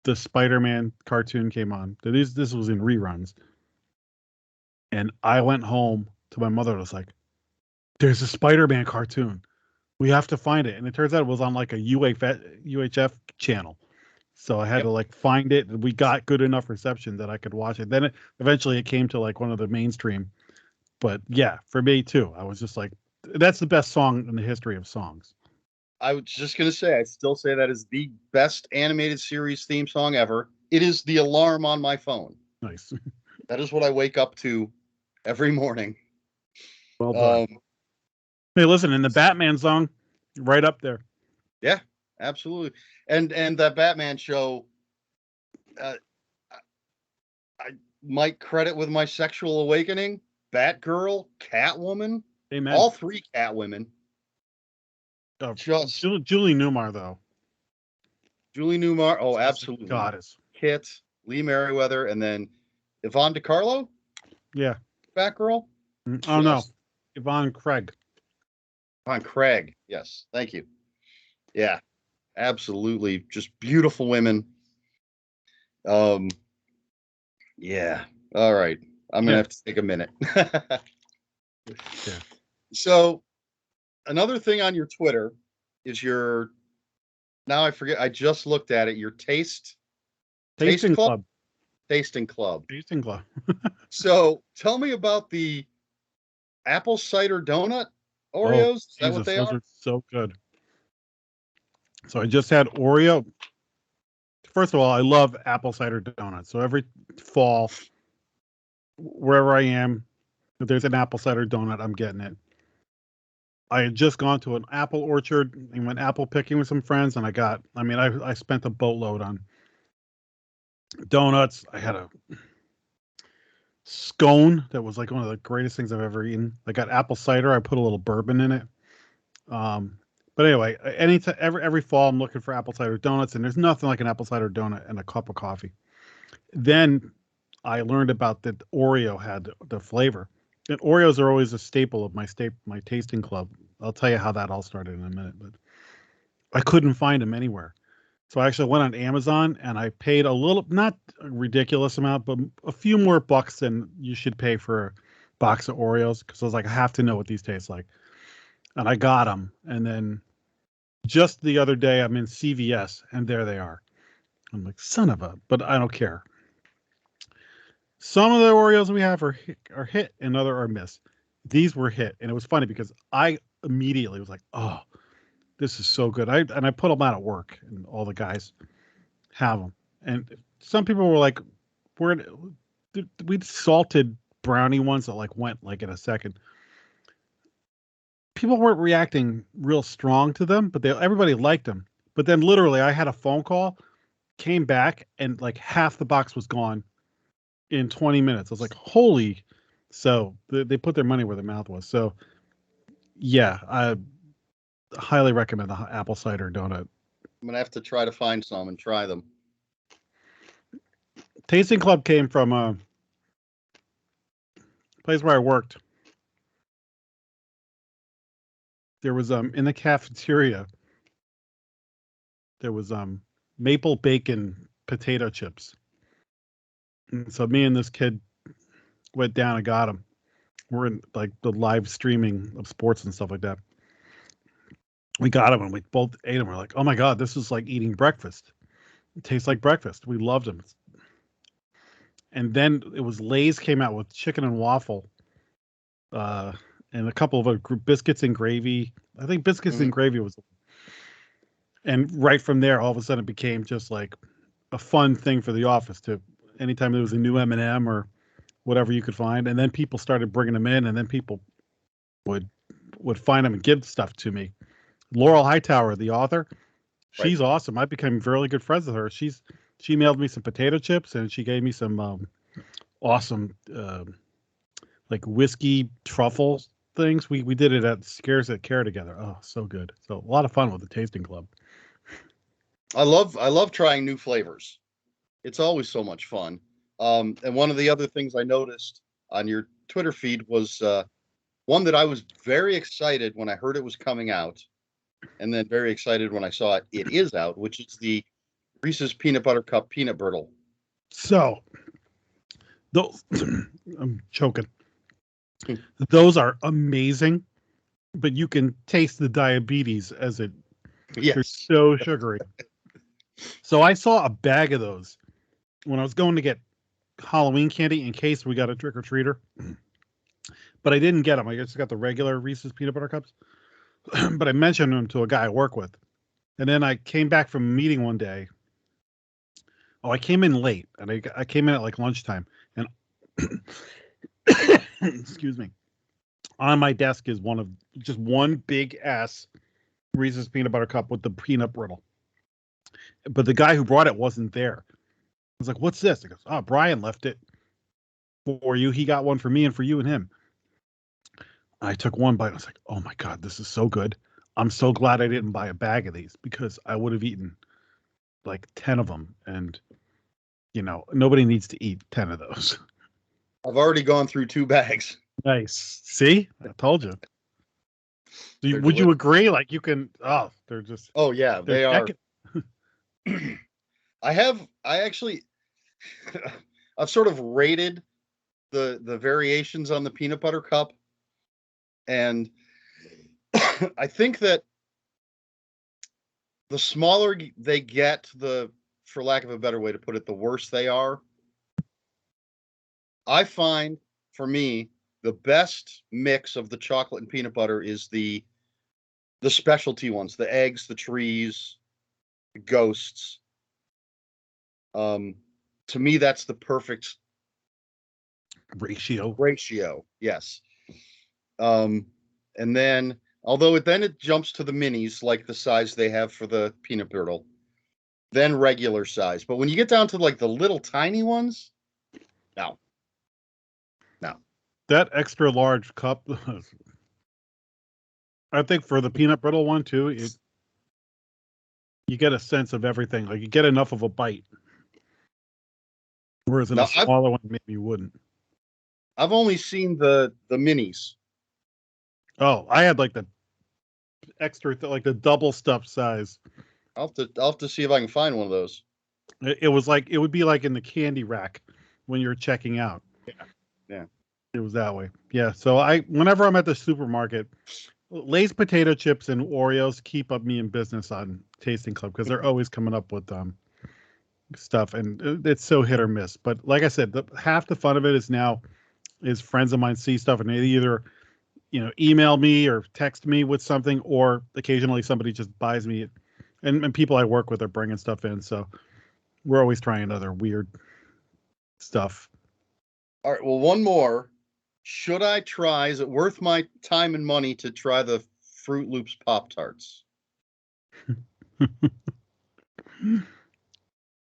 the Spider-Man cartoon came on. This was in reruns. And I went home to my mother and was like, "There's a Spider-Man cartoon. We have to find it." And it turns out it was on like a UHF channel. So I had to like find it, and we got good enough reception that I could watch it. Then eventually it came to like one of the mainstream. But yeah, for me too, I was just like, that's the best song in the history of songs. I was just going to say, I still say that is the best animated series theme song ever. It is the alarm on my phone. Nice. That is what I wake up to every morning. Well done. Hey, listen, and the Batman song, right up there. Yeah, absolutely. And that Batman show, I might credit with my sexual awakening. Batgirl, Catwoman, Amen. all three Catwomen. Just Julie Newmar, though. Julie Newmar, oh, absolutely. Goddess. Kit, Lee Merriweather, and then Yvonne DiCarlo. Yeah. Batgirl. Oh no, Yvonne Craig. Yvonne Craig. Yes, thank you. Yeah, absolutely, just beautiful women. Yeah. All right, I'm gonna have to take a minute. Yeah. So, another thing on your Twitter is your. Now I forget. I just looked at it. Your tasting club. Tasting club. Tasting club. So, tell me about the apple cider donut Oreos. Is that what they those are so good. So I just had Oreo. First of all, I love apple cider donuts. So every fall, wherever I am, if there's an apple cider donut, I'm getting it. I had just gone to an apple orchard and went apple picking with some friends, and I spent a boatload on donuts. I had a scone that was like one of the greatest things I've ever eaten. I got apple cider. I put a little bourbon in it. But anyway, every fall I'm looking for apple cider donuts, and there's nothing like an apple cider donut and a cup of coffee. Then I learned about that Oreo had the flavor. And Oreos are always a staple of my tasting club. I'll tell you how that all started in a minute, but I couldn't find them anywhere. So I actually went on Amazon and I paid a little, not a ridiculous amount, but a few more bucks than you should pay for a box of Oreos, because I was like, I have to know what these taste like. And I got them. And then just the other day, I'm in CVS and there they are. I'm like, son of a, but I don't care. Some of the Oreos we have are hit and other are miss. These were hit, and it was funny because I immediately was like, "Oh, this is so good." I put them out at work, and all the guys have them. And some people were like, we salted brownie ones that like went like in a second. People weren't reacting real strong to them, but everybody liked them. But then literally, I had a phone call, came back, and like half the box was gone in 20 minutes. I was like, holy. So they put their money where their mouth was. So yeah, I highly recommend the apple cider donut. I'm gonna have to try to find some and try them. Tasting Club came from a place where I worked. There was in the cafeteria there was maple bacon potato chips. And so me and this kid went down and got them. We're in like the live streaming of sports and stuff like that. We got them and we both ate them. We're like, oh my God, this is like eating breakfast. It tastes like breakfast. We loved them. And then it was Lay's came out with chicken and waffle, and a couple of other biscuits and gravy. I think biscuits and gravy was. And right from there, all of a sudden, it became just like a fun thing for the office to. Anytime there was a new M&M or whatever you could find, and then people started bringing them in, and then people would find them and give stuff to me. Laurel Hightower, the author, she's awesome. I became really good friends with her. She mailed me some potato chips, and she gave me some awesome like whiskey truffle things. We did it at Scares at Care together. Oh, so good. So a lot of fun with the tasting club. I love trying new flavors. It's always so much fun. And one of the other things I noticed on your Twitter feed was one that I was very excited when I heard it was coming out, and then very excited when I saw it is out, which is the Reese's Peanut Butter Cup Peanut Brittle. So, those I'm choking. Those are amazing, but you can taste the diabetes as it. Yes. They're so sugary. So I saw a bag of those when I was going to get Halloween candy in case we got a trick or treater, but I didn't get them. I just got the regular Reese's Peanut Butter Cups. But I mentioned them to a guy I work with, and then I came back from a meeting one day. Oh, I came in late, and I came in at like lunchtime, and excuse me, on my desk is just one big ass Reese's Peanut Butter Cup with the peanut brittle. But the guy who brought it wasn't there. I was like, "What's this?" He goes, "Oh, Brian left it for you. He got one for me and for you and him." I took one bite. I was like, "Oh my God, this is so good. I'm so glad I didn't buy a bag of these because I would have eaten like 10 of them. And, nobody needs to eat 10 of those." I've already gone through 2 bags. Nice. See? I told you. Would you agree? Like you can, they're just. Oh, yeah, they are. I've sort of rated the variations on the peanut butter cup. And I think that the smaller they get, for lack of a better way to put it, the worse they are. I find, for me, the best mix of the chocolate and peanut butter is the specialty ones, the eggs, the trees, the ghosts. To me, that's the perfect ratio. Yes. And then, although it jumps to the minis, like the size they have for the peanut brittle, then regular size. But when you get down to like the little tiny ones, no. That extra large cup, I think for the peanut brittle one too, you get a sense of everything. Like you get enough of a bite. Whereas in a smaller one, maybe you wouldn't. I've only seen the minis. Oh, I had like the extra, like the double stuffed size. I'll have to see if I can find one of those. It was like, it would be like in the candy rack when you're checking out. Yeah. It was that way. Yeah. So whenever I'm at the supermarket, Lay's potato chips and Oreos keep up me in business on Tasting Club because they're always coming up with stuff, and it's so hit or miss. But like I said, half the fun of it is friends of mine see stuff and they either email me or text me with something, or occasionally somebody just buys me it. And people I work with are bringing stuff in, so we're always trying other weird stuff. All right. Well, one more. Should I try? Is it worth my time and money to try the Fruit Loops Pop-Tarts?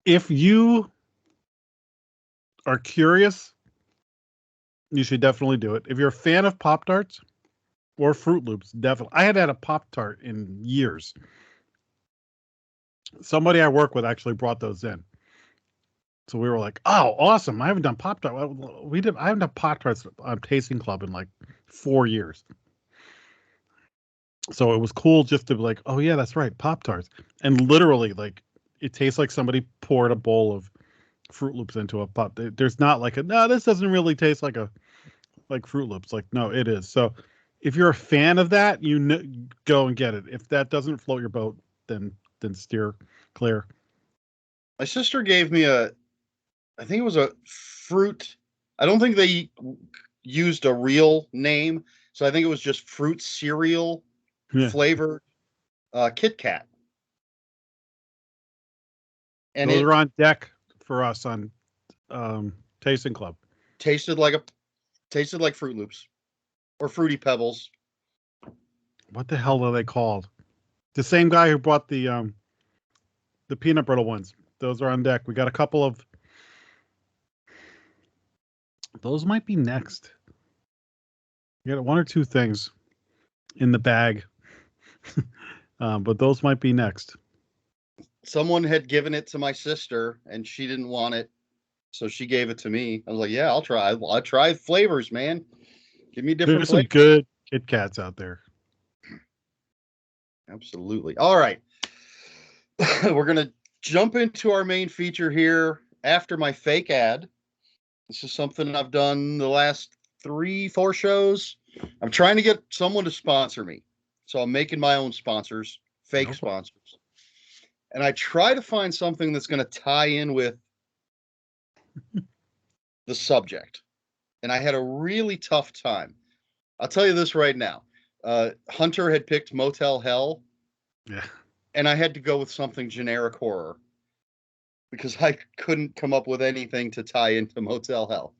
If you are curious, you should definitely do it. If you're a fan of Pop-Tarts or Fruit Loops, definitely. I had a Pop-Tart in years. Somebody I work with actually brought those in. So we were like, "Oh, awesome! I haven't done Pop-Tart. I haven't done Pop-Tarts on Tasting Club in like 4 years." So it was cool just to be like, "Oh yeah, that's right, Pop-Tarts." And literally, like, it tastes like somebody poured a bowl of Fruit Loops into a pop. There's not like no, this doesn't really taste like Fruit Loops. Like, no, it is. So if you're a fan of that, go and get it. If that doesn't float your boat, then steer clear. My sister gave me I think it was a fruit. I don't think they used a real name, so I think it was just fruit cereal flavored Kit Kat. And those are on deck for us on Tasting Club. Tasted like Fruit Loops or Fruity Pebbles. What the hell are they called? The same guy who brought the peanut brittle ones. Those are on deck. We got a couple of those. Might be next. We got one or two things in the bag, but those might be next. Someone had given it to my sister and she didn't want it, so she gave it to me. I was like, "Yeah, I'll try. I'll try flavors, man. Give me different." There's some good Kit Kats out there. Absolutely. All right. We're going to jump into our main feature here after my fake ad. This is something I've done the last 3-4 shows. I'm trying to get someone to sponsor me. So I'm making my own sponsors, fake sponsors. And I try to find something that's going to tie in with the subject. And I had a really tough time. I'll tell you this right now. Hunter had picked Motel Hell. Yeah. And I had to go with something generic horror because I couldn't come up with anything to tie into Motel Hell.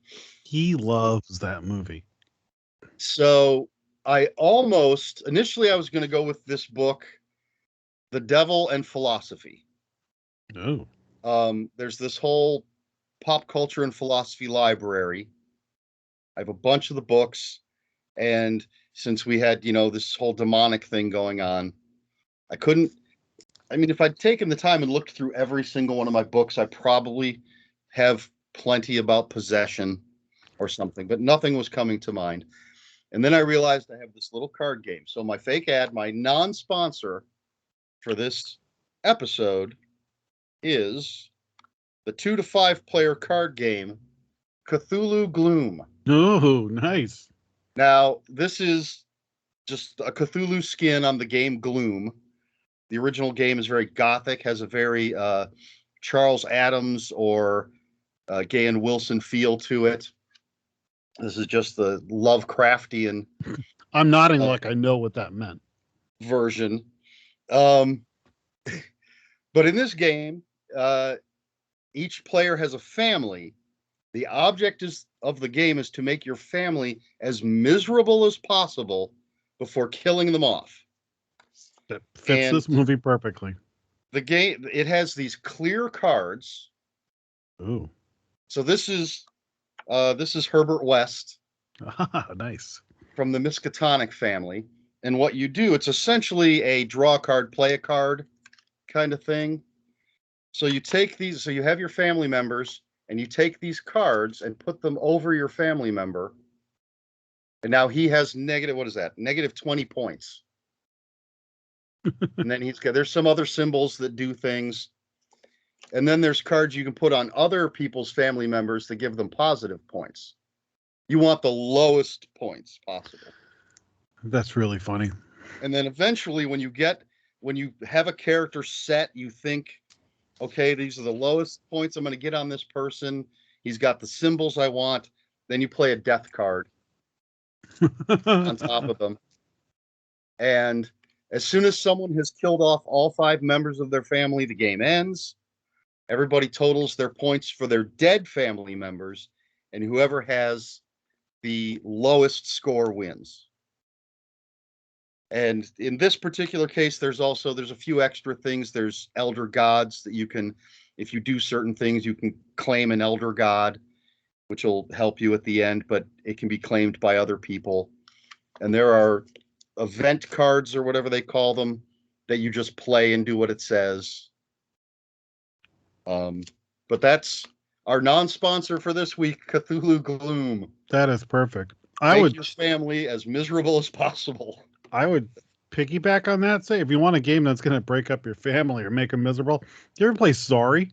He loves that movie. So initially I was going to go with this book, The Devil and Philosophy. Oh. There's this whole pop culture and philosophy library. I have a bunch of the books. And since we had, this whole demonic thing going on, if I'd taken the time and looked through every single one of my books, I probably have plenty about possession or something, but nothing was coming to mind. And then I realized I have this little card game. So my fake ad, my non-sponsor for this episode is the 2 to 5 player card game, Cthulhu Gloom. Oh, nice. Now, this is just a Cthulhu skin on the game Gloom. The original game is very gothic, has a very Charles Addams or Gaian Wilson feel to it. This is just the Lovecraftian. I'm nodding like I know what that meant. Version. But in this game, each player has a family. The object of the game is to make your family as miserable as possible before killing them off. That fits this movie perfectly. The game, it has these clear cards. Ooh. So this is Herbert West. Nice. From the Miskatonic family. And what you do, it's essentially a draw a card, play a card kind of thing. So you take these, so you have your family members, and you take these cards and put them over your family member. And now he has negative 20 points. And then there's some other symbols that do things. And then there's cards you can put on other people's family members to give them positive points. You want the lowest points possible. That's really funny. And then eventually when you have a character set you think okay, these are the lowest points I'm going to get on this person. He's got the symbols I want. Then you play a death card on top of them. And as soon as someone has killed off all 5 members of their family, the game ends. Everybody totals their points for their dead family members, and whoever has the lowest score wins. And in this particular case, there's a few extra things. There's elder gods that you can, if you do certain things, you can claim an elder god, which will help you at the end, but it can be claimed by other people. And there are event cards or whatever they call them that you just play and do what it says. But that's our non-sponsor for this week, Cthulhu Gloom. That is perfect. Make your family as miserable as possible. I would piggyback on that. Say, if you want a game that's going to break up your family or make them miserable, you ever play Sorry?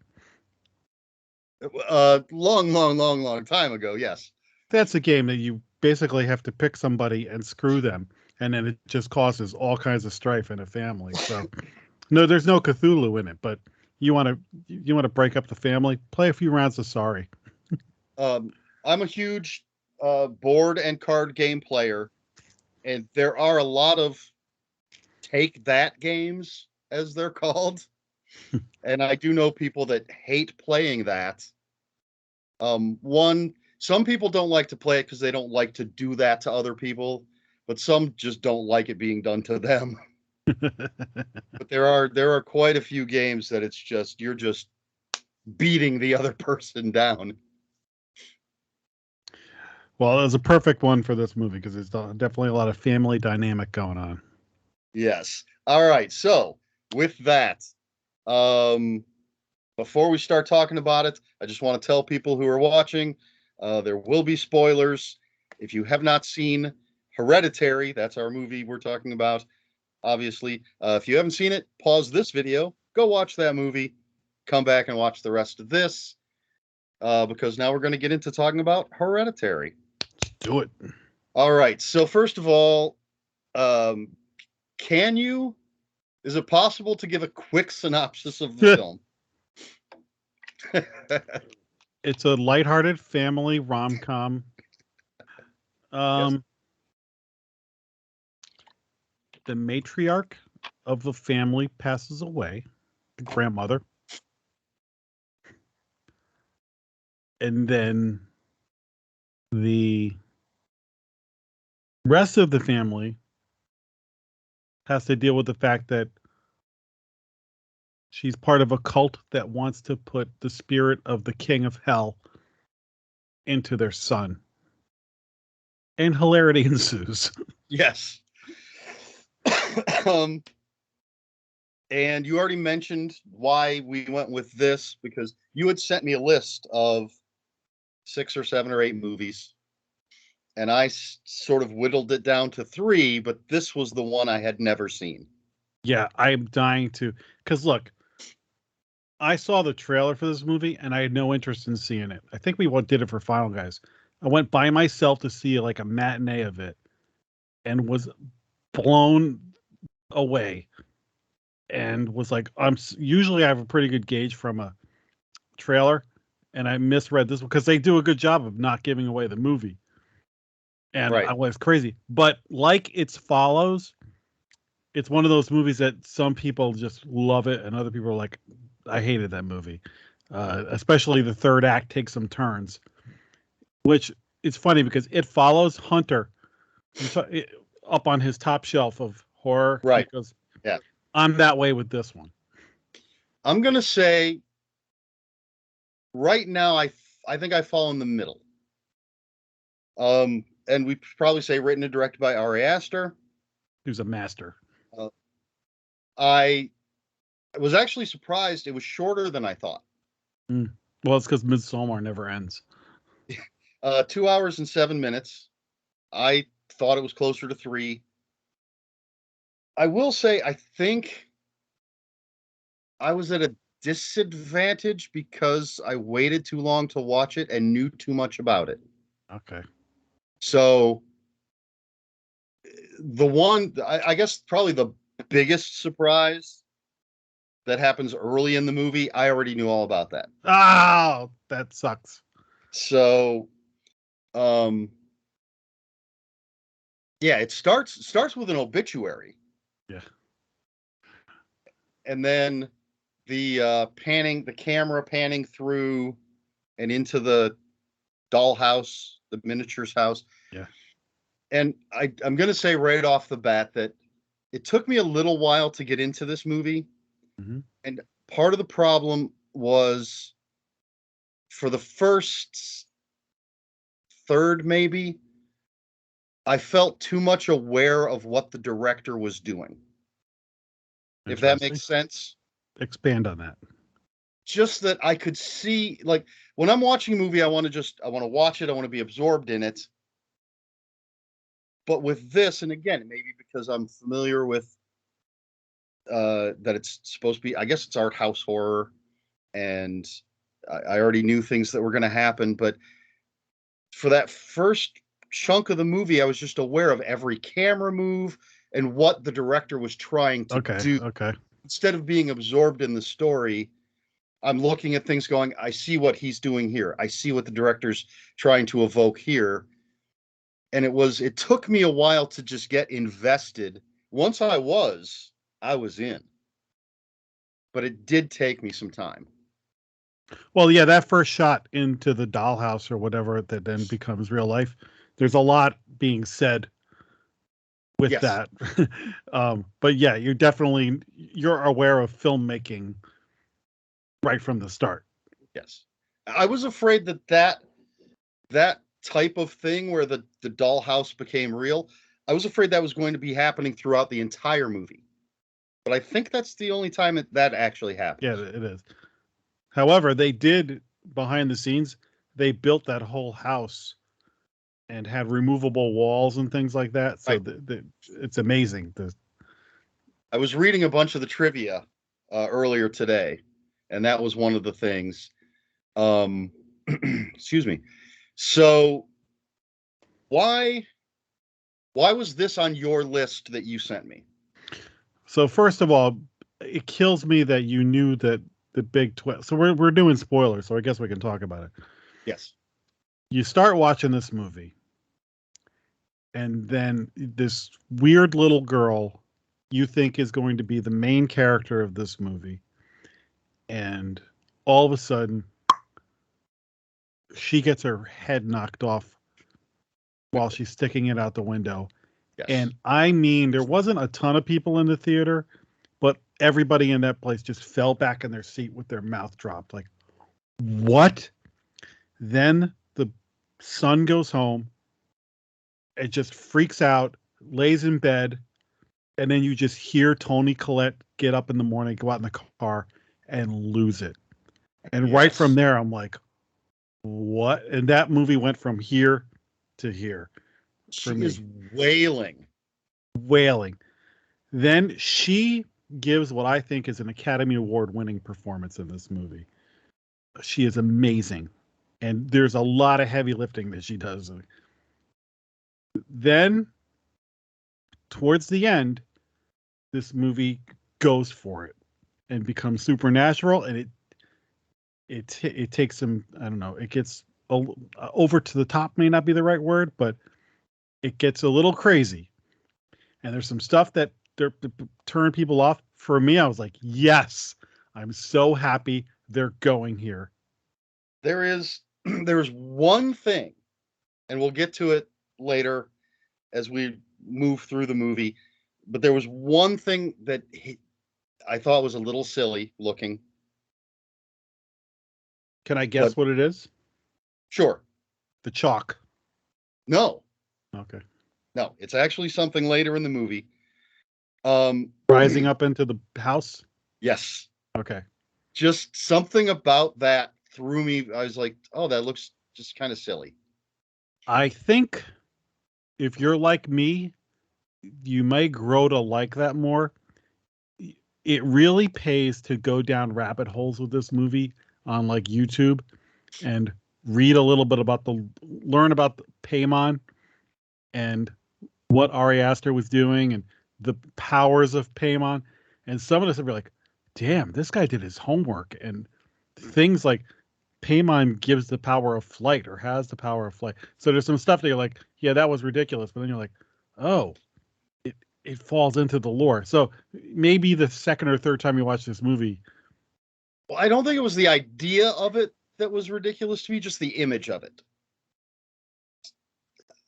Long time ago, yes. That's a game that you basically have to pick somebody and screw them, and then it just causes all kinds of strife in a family. So, no, there's no Cthulhu in it, but you want to break up the family, play a few rounds of Sorry. I'm a huge board and card game player, and there are a lot of take that games, as they're called. And I do know people that hate playing that. Some people don't like to play it because they don't like to do that to other people, but some just don't like it being done to them. But there are quite a few games that it's just you're just beating the other person down. Well, it was a perfect one for this movie because there's definitely a lot of family dynamic going on. Yes. All right. So with that, before we start talking about it, I just want to tell people who are watching, there will be spoilers. If you have not seen Hereditary, that's our movie we're talking about, obviously. If you haven't seen it, pause this video, go watch that movie, come back and watch the rest of this, because now we're going to get into talking about Hereditary. Let's do it. All right. So first of all, is it possible to give a quick synopsis of the film? It's a lighthearted family rom-com. Yes. The matriarch of the family passes away, the grandmother. And then the rest of the family has to deal with the fact that she's part of a cult that wants to put the spirit of the king of hell into their son. And hilarity ensues. Yes. And you already mentioned why we went with this, because you had sent me a list of 6 or 7 or 8 movies, and I sort of whittled it down to 3, but this was the one I had never seen. Yeah, I'm dying to, because look, I saw the trailer for this movie and I had no interest in seeing it. I think we did it for Final Guys. I went by myself to see like a matinee of it and was blown away and was like, usually I have a pretty good gauge from a trailer, and I misread this because they do a good job of not giving away the movie. And right. I was crazy. But like It Follows, it's one of those movies that some people just love it and other people are like, I hated that movie. Especially the third act takes some turns, which it's funny because It Follows Hunter up on his top shelf of horror. Right. Because yeah. I'm that way with this one. I'm going to say right now, I think I fall in the middle. And we probably say written and directed by Ari Aster, who's a master. I was actually surprised it was shorter than I thought. Well, it's because Midsommar never ends. 2 hours and 7 minutes. I thought it was closer to 3. I will say, I think I was at a disadvantage because I waited too long to watch it and knew too much about it. Okay. So the one, I guess probably the biggest surprise that happens early in the movie, I already knew all about that. Oh, that sucks. So, yeah, it starts with an obituary. Yeah. And then the camera panning through and into the dollhouse, the miniatures house. Yeah. And I'm going to say right off the bat that it took me a little while to get into this movie. Mm-hmm. And part of the problem was for the first third, maybe, I felt too much aware of what the director was doing. If that makes sense. Expand on that. Just that I could see, like, when I'm watching a movie, I want to watch it. I want to be absorbed in it. But with this, and again, maybe because I'm familiar with that it's supposed to be, I guess it's art house horror, and I already knew things that were going to happen. But for that first chunk of the movie, I was just aware of every camera move and what the director was trying to do. Okay. Instead of being absorbed in the story, I'm looking at things going, I see what he's doing here. I see what the director's trying to evoke here. And it took me a while to just get invested. Once I was in. But it did take me some time. Well, yeah, that first shot into the dollhouse or whatever that then becomes real life, there's a lot being said with that. But yeah, you're aware of filmmaking right from the start. Yes. I was afraid that type of thing where the dollhouse became real, I was afraid that was going to be happening throughout the entire movie. But I think that's the only time that actually happens. Yeah, it is. However, they did, behind the scenes, they built that whole house and had removable walls and things like that. So it's amazing. I was reading a bunch of the trivia earlier today, and that was one of the things. Excuse me. So why was this on your list that you sent me? So first of all, it kills me that you knew that the big twist. So we're doing spoilers, so I guess we can talk about it. Yes. You start watching this movie, and then this weird little girl you think is going to be the main character of this movie, and all of a sudden she gets her head knocked off while she's sticking it out the window. Yes. And I mean, there wasn't a ton of people in the theater, but everybody in that place just fell back in their seat with their mouth dropped. Like, what? Then the son goes home. It just freaks out, lays in bed, and then you just hear Toni Collette get up in the morning, go out in the car, and lose it. And right from there, I'm like, what? And that movie went from here to here. She is wailing. Then she gives what I think is an Academy Award winning performance in this movie. She is amazing. And there's a lot of heavy lifting that she does. Then, towards the end, this movie goes for it and becomes supernatural, and it takes some, I don't know, it gets over to the top, may not be the right word, but it gets a little crazy. And there's some stuff that turn people off. For me, I was like, yes, I'm so happy they're going here. There's one thing, and we'll get to it later as we move through the movie, but there was one thing that I thought was a little silly looking. Can I guess what it is? Sure. The chalk. No. Okay. No, it's actually something later in the movie. Rising up into the house? Yes. Okay. Just something about that threw me. I was like, oh, that looks just kind of silly. I think if you're like me, you may grow to like that more. It really pays to go down rabbit holes with this movie on like YouTube and read a little bit about learn about the Paimon and what Ari Aster was doing and the powers of Paimon. And some of this would be like, damn, this guy did his homework, and things like Paimon gives the power of flight or has the power of flight. So there's some stuff that you're like, yeah, that was ridiculous, but then you're like, oh, it falls into the lore. So maybe the second or third time you watch this movie. Well, I don't think it was the idea of it that was ridiculous to me, just the image of it.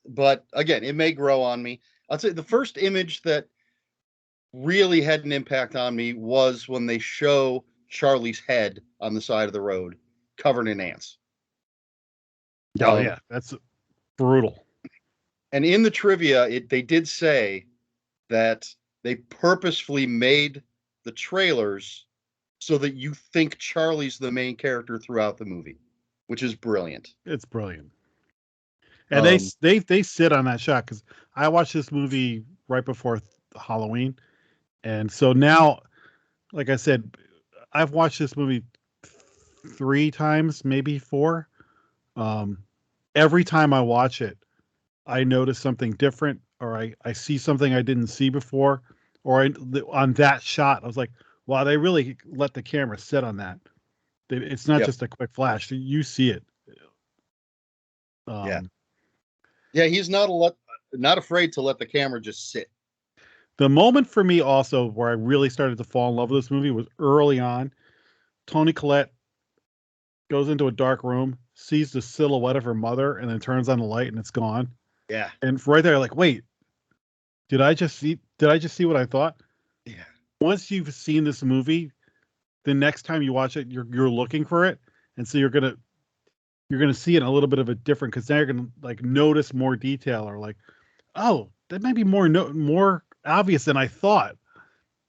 But again, it may grow on me. I'll say the first image that really had an impact on me was when they show Charlie's head on the side of the road covered in ants. Oh yeah, that's brutal. And in the trivia, they did say that they purposefully made the trailers so that you think Charlie's the main character throughout the movie, which is brilliant. It's brilliant. And they sit on that shot, because I watched this movie right before Halloween, and so now, like I said, I've watched this movie 3 times, maybe 4. Every time I watch it, I notice something different, or I see something I didn't see before, or on that shot, I was like, wow, they really let the camera sit on that. It's not just a quick flash. You see it. Yeah, he's not afraid to let the camera just sit. The moment for me also where I really started to fall in love with this movie was early on. Toni Collette goes into a dark room, sees the silhouette of her mother, and then turns on the light and it's gone. Yeah. And right there, like, wait, did I just see what I thought? Yeah. Once you've seen this movie, the next time you watch it, you're looking for it. And so you're gonna see it in a little bit of a different, because now you're gonna like notice more detail, or like, oh, that might be more obvious than I thought.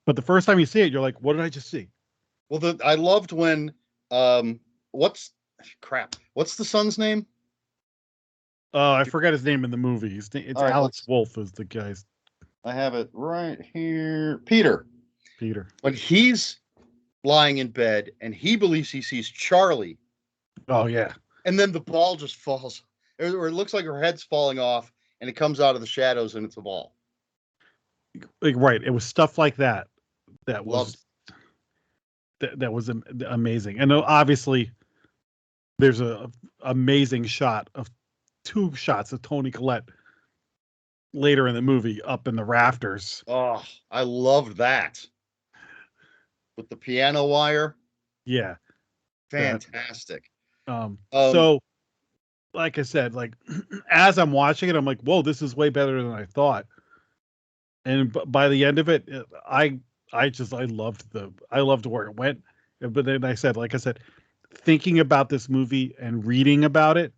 But the first time you see it, you're like, what did I just see? Well, I loved when what's the son's name? I forgot his name in the movie. It's right, Alex Wolff is the guy's. I have it right here. Peter. When he's lying in bed and he believes he sees Charlie. Oh yeah. And then the ball just falls, or it looks like her head's falling off, and it comes out of the shadows, and it's a ball. Like, right. It was stuff like that. That was amazing. And obviously, there's a amazing shot of 2 shots of Toni Collette later in the movie up in the rafters. Oh, I loved that. With the piano wire. Yeah. Fantastic. So like I said, like as I'm watching it, I'm like, whoa, this is way better than I thought. And by the end of it, I loved where it went. But then like I said, thinking about this movie and reading about it,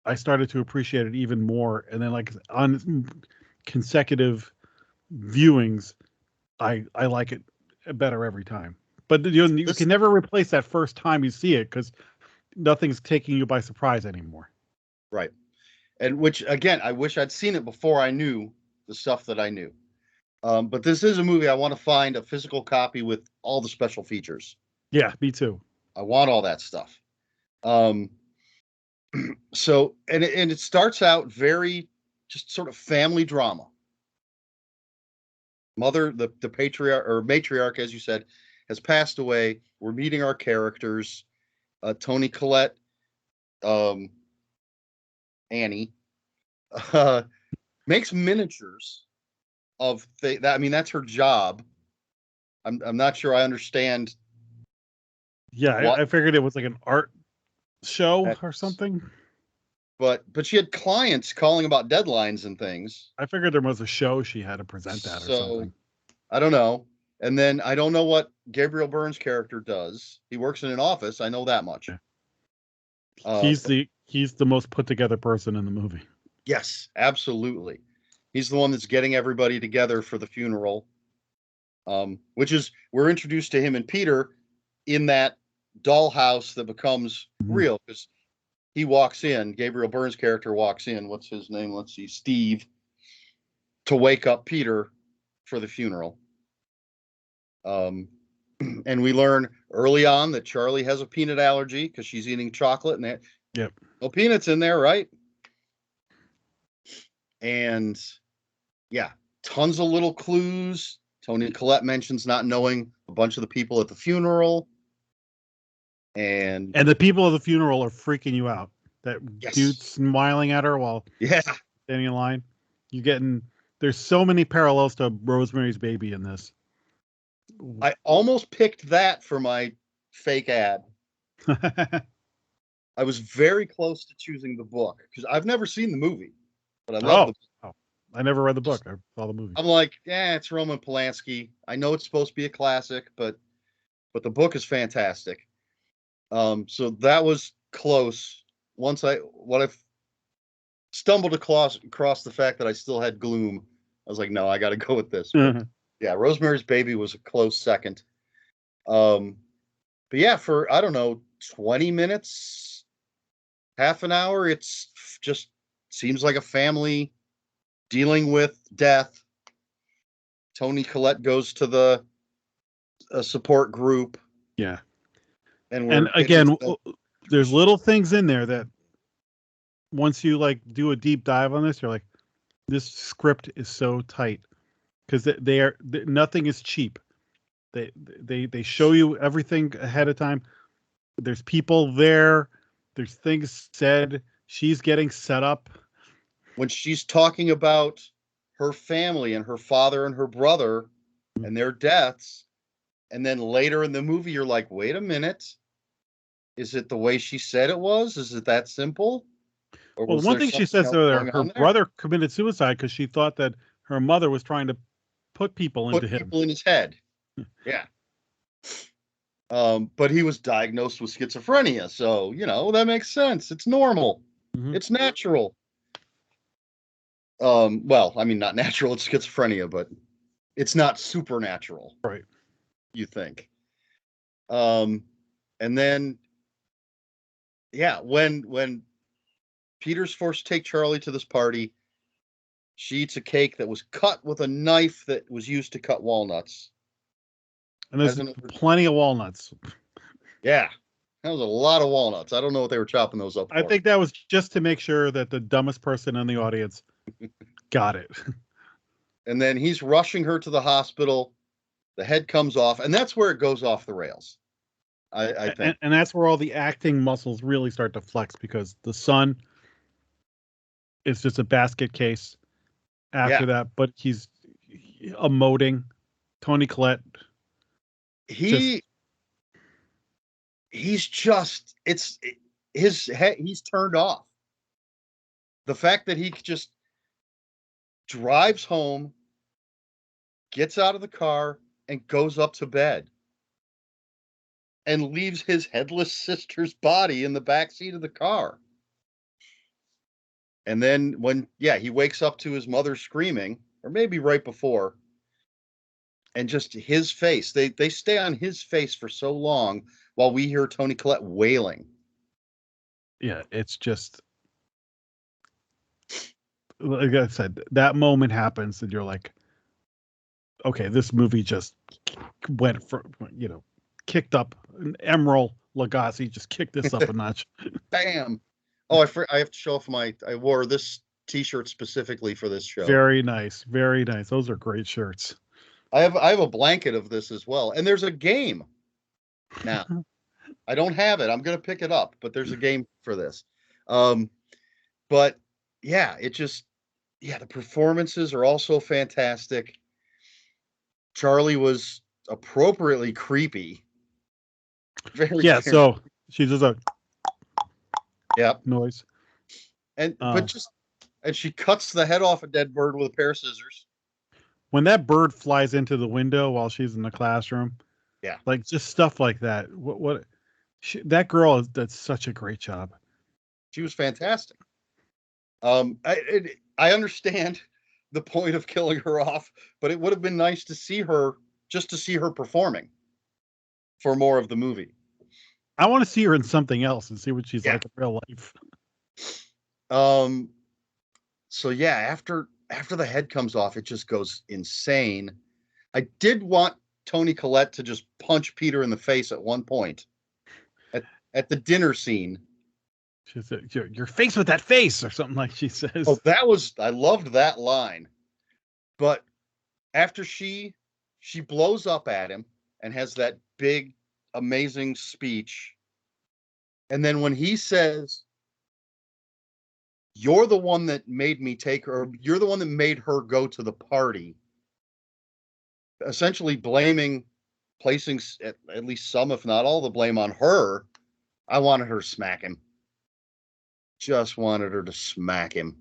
I started to appreciate it even more. And then like on consecutive viewings, I like it better every time. But you can never replace that first time you see it, because nothing's taking you by surprise anymore. Right. And which, again, I wish I'd seen it before I knew the stuff that I knew. But this is a movie I want to find a physical copy with all the special features. Yeah, me too. I want all that stuff. So, and it starts out very just sort of family drama. Mother, the patriarch or matriarch, as you said, has passed away. We're meeting our characters. Toni Collette, Annie, makes miniatures of that. I mean, that's her job. I'm not sure I understand. Yeah, I figured it was like an art show or something. But she had clients calling about deadlines and things. I figured there was a show she had to present that or something. I don't know. And then I don't know what Gabriel Byrne's character does. He works in an office. I know that much. Yeah. He's the most put together person in the movie. Yes, absolutely. He's the one that's getting everybody together for the funeral. Which is, we're introduced to him and Peter in that dollhouse that becomes real, because he walks in, Gabriel Byrne's character walks in, what's his name? Let's see, Steve, to wake up Peter for the funeral. And we learn early on that Charlie has a peanut allergy because she's eating chocolate, and no peanuts in there, right? And yeah, tons of little clues Tony Collette mentions not knowing a bunch of the people at the funeral. And the people at the funeral are freaking you out. That dude yes. smiling at her while Yeah. standing in line. There's so many parallels to Rosemary's Baby in this. I almost picked that for my fake ad. I was very close to choosing the book because I've never seen the movie, but I love the book. I never read the book. I saw the movie. I'm like, yeah, it's Roman Polanski. I know it's supposed to be a classic, but the book is fantastic. So that was close. Once I stumbled across the fact that I still had Gloom, I was like, no, I got to go with this. But, yeah, Rosemary's Baby was a close second. But yeah, for I don't know, 20 minutes, half an hour, it's just seems like a family dealing with death. Tony Collette goes to the support group. Yeah. And again, there's little things in there that once you like do a deep dive on this, you're like, this script is so tight because nothing is cheap. They show you everything ahead of time. There's people there. There's things said. She's getting set up. When she's talking about her family and her father and her brother and their deaths, and then later in the movie, you're like, wait a minute. Is it the way she said it was? Is it that simple? Or well, one thing she says her brother committed suicide because she thought that her mother was trying to put people into his head. Yeah. But he was diagnosed with schizophrenia. So, that makes sense. It's normal. Mm-hmm. It's natural. Well, I mean, not natural. It's schizophrenia, but it's not supernatural. Right. You think. And then, yeah, when Peter's forced to take Charlie to this party, she eats a cake that was cut with a knife that was used to cut walnuts. And there's plenty of walnuts. Yeah. That was a lot of walnuts. I don't know what they were chopping those up for. I think that was just to make sure that the dumbest person in the audience got it. And then he's rushing her to the hospital. The head comes off, and that's where it goes off the rails. I think. And that's where all the acting muscles really start to flex because the son is just a basket case after that, but he's emoting. Tony Collette. He's his head, he's turned off. The fact that he just drives home, gets out of the car, and goes up to bed and leaves his headless sister's body in the back seat of the car. And then he wakes up to his mother screaming, or maybe right before, and just his face. They stay on his face for so long while we hear Tony Collette wailing. Yeah, it's just, like I said, that moment happens and you're like, okay, this movie just went for, kicked up. Emerald Lagasse just kicked this up a notch. Bam. Oh, I have to show off I wore this t-shirt specifically for this show. Very nice. Very nice. Those are great shirts. I have a blanket of this as well. And there's a game now. I don't have it. I'm going to pick it up, but there's a game for this. But yeah, the performances are also fantastic. Charlie was appropriately creepy. So she does a noise. And she cuts the head off a dead bird with a pair of scissors. When that bird flies into the window while she's in the classroom. Yeah. Like just stuff like that. That girl did such a great job. She was fantastic. I understand the point of killing her off, but it would have been nice to see her performing for more of the movie. I want to see her in something else and see what she's like in real life. So yeah, after the head comes off, it just goes insane. I did want Tony Collette to just punch Peter in the face at one point at the dinner scene. She said, "Your face with that face," or something like she says. Oh, I loved that line. But after she she blows up at him and has that big, amazing speech. And then when he says, "You're the one that made me take her, or you're the one that made her go to the party," essentially placing at least some, if not all, the blame on her. I wanted her to smack him. Just wanted her to smack him.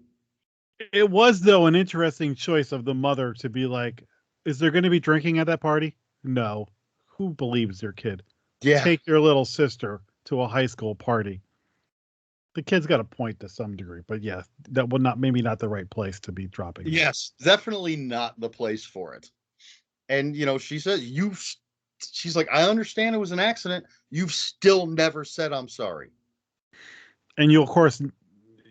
It was, though, an interesting choice of the mother to be like, is there going to be drinking at that party? No. Who believes their kid? Yeah. Take your little sister to a high school party. The kid's got a point to some degree, but yeah, that would maybe not the right place to be dropping. Yes, definitely not the place for it. And, she says, she's like, I understand it was an accident. You've still never said I'm sorry. And you'll, of course,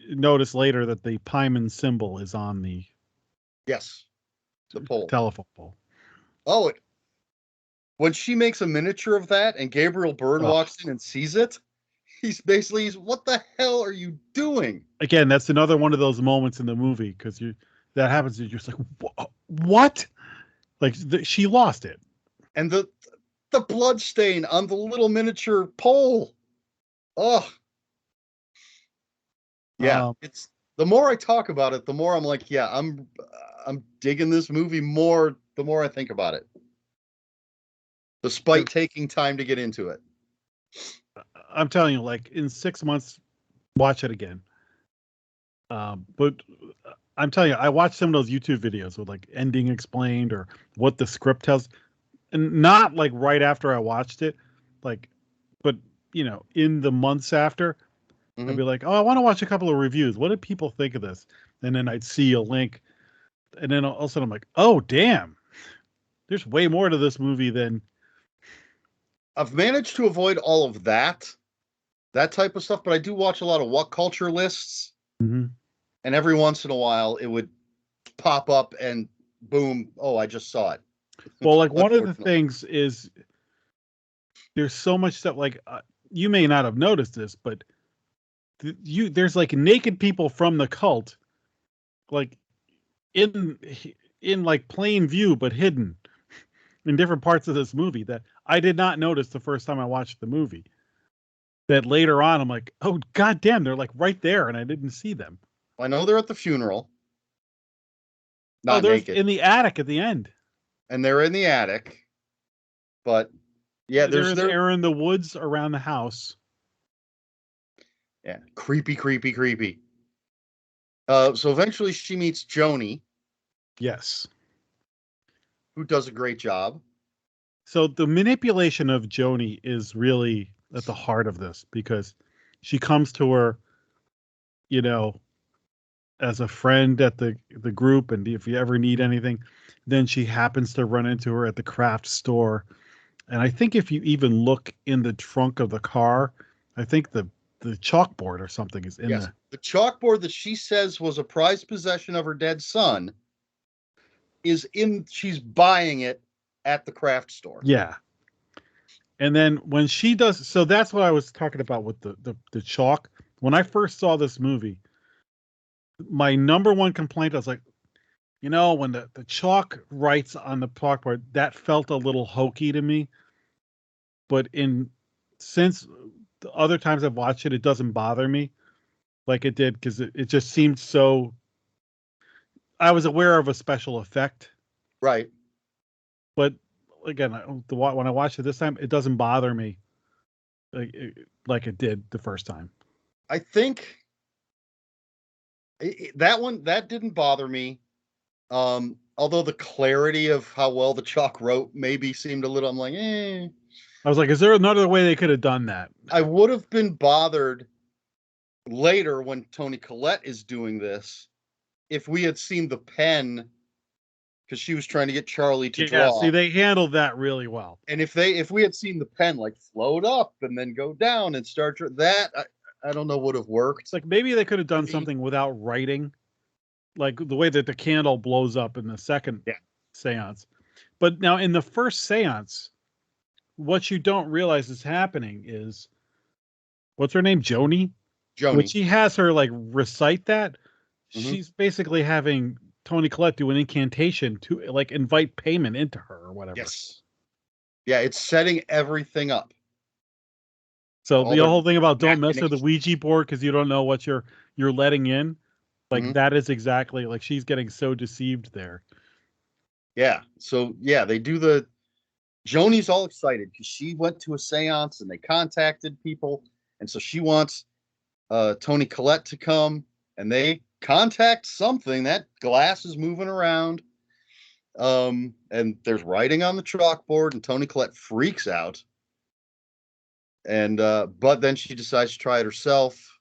notice later that the Pyman symbol is on the pole. Telephone pole. Oh, when she makes a miniature of that and Gabriel Byrne walks in and sees it, he's what the hell are you doing? Again, that's another one of those moments in the movie, because that happens and you're just like, what? Like, she lost it. And the blood stain on the little miniature pole. Oh. Yeah, it's the more I talk about it, the more I'm like, yeah, I'm digging this movie more the more I think about it. Despite taking time to get into it. I'm telling you, like, in 6 months, watch it again. But I'm telling you, I watched some of those YouTube videos with like ending explained or what the script tells, and not like right after I watched it, like, but in the months after, I'd be like, oh, I want to watch a couple of reviews. What did people think of this? And then I'd see a link, and then all of a sudden I'm like, oh, damn, there's way more to this movie than. I've managed to avoid all of that type of stuff, but I do watch a lot of what culture lists. Mm-hmm. And every once in a while it would pop up and boom, oh, I just saw it. Well, like, one of the things is there's so much stuff, like, you may not have noticed this, but there's like naked people from the cult, like in like plain view, but hidden in different parts of this movie that I did not notice the first time I watched the movie. That later on, I'm like, oh, goddamn, they're like right there, and I didn't see them. I know they're at the funeral. They're naked. In the attic at the end. And they're in the attic. But yeah, there's Erin in the woods around the house. Yeah, creepy. So eventually she meets Joni. Yes. Who does a great job. So the manipulation of Joni is really at the heart of this, because she comes to her, as a friend at the group, and if you ever need anything, then she happens to run into her at the craft store. And I think if you even look in the trunk of the car, I think the chalkboard or something is in there. The chalkboard that she says was a prized possession of her dead son she's buying it at the craft store. Yeah. And then when she does, so that's what I was talking about with the chalk. When I first saw this movie, my number one complaint, I was like, when the chalk writes on the chalkboard, that felt a little hokey to me. But since the other times I've watched it doesn't bother me like it did, because it just seemed so. I was aware of a special effect, right? But again, when I watched it this time, it doesn't bother me like it did the first time. I think that didn't bother me. Although the clarity of how well the chalk wrote maybe seemed a little. I'm like, eh. I was like, is there another way they could have done that? I would have been bothered later when Toni Collette is doing this if we had seen the pen, because she was trying to get Charlie to draw. See, they handled that really well. And if we had seen the pen like float up and then go down and start that, I don't know, would have worked. It's like maybe they could have done something without writing, like the way that the candle blows up in the second seance. But now in the first seance, what you don't realize is happening is, what's her name? Joni. When she has her like recite that, she's basically having Toni Collette do an incantation to like invite payment into her or whatever. Yes. Yeah, it's setting everything up. So All the their whole thing about don't mess with the machinations. Ouija board because you don't know what you're letting in, like Mhm. that is exactly like she's getting so deceived there. Yeah. So yeah, they do the Joni's all excited because she went to a seance and they contacted people. And so she wants Toni Collette to come and they contact something. That glass is moving around. And there's writing on the chalkboard, and Toni Collette freaks out. And but then she decides to try it herself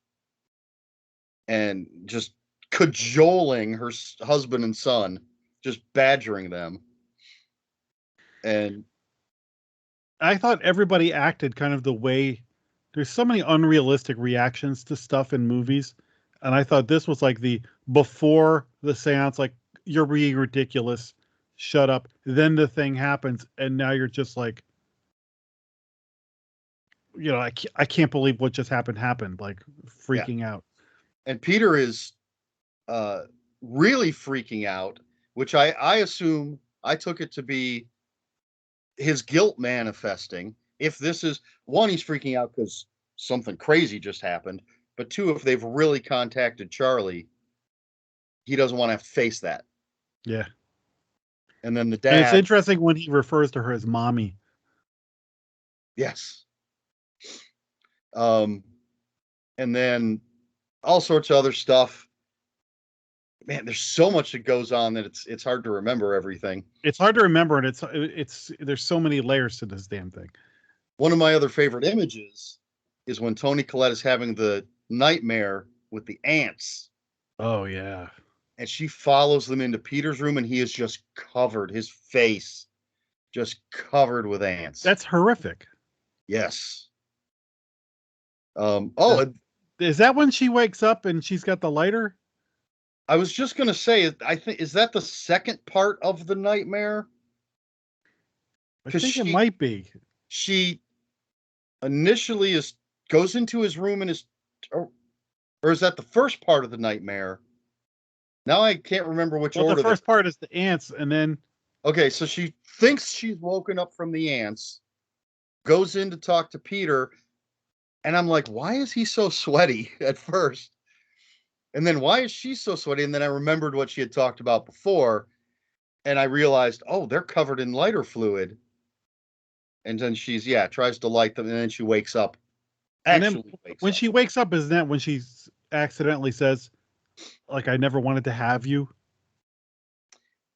and just cajoling her husband and son, just badgering them. And I thought everybody acted kind of the way. There's so many unrealistic reactions to stuff in movies, and I thought this was like the before the seance, like you're being ridiculous, shut up. Then the thing happens, and now you're just like, I can't believe what just happened, like yeah, freaking out. and Peter is uh, really freaking out, which I assume I took it to be his guilt manifesting. If this is one, he's freaking out because something crazy just happened, but two, if they've really contacted Charlie, he doesn't want to have to face that. Yeah, And then the and it's dad, interesting when he refers to her as mommy. yes. Um, and then all sorts of other stuff. Man, there's so much that goes on that it's hard to remember everything. It's hard to remember, and it's there's so many layers to this damn thing. One of my other favorite images is when Toni Collette is having the nightmare with the ants. Oh yeah. And she follows them into Peter's room, and he is just covered, his face just covered with ants. That's horrific. Yes. Oh, Is that when she wakes up and she's got the lighter? I was just gonna say, I think is that the second part of the nightmare? I Because think it might be. she initially goes into his room and or is that the first part of the nightmare? Now I can't remember which Well, the order. first part is the ants, and then Okay, so she thinks she's woken up from the ants, goes in to talk to Peter, and I'm like, why is he so sweaty at first? And then why is she so sweaty? And then I remembered what she had talked about before, and I realized, oh, they're covered in lighter fluid. And then she's tries to light them, and then she wakes up. and then Actually wakes when up. she wakes up, isn't that when she accidentally says, like, I never wanted to have you?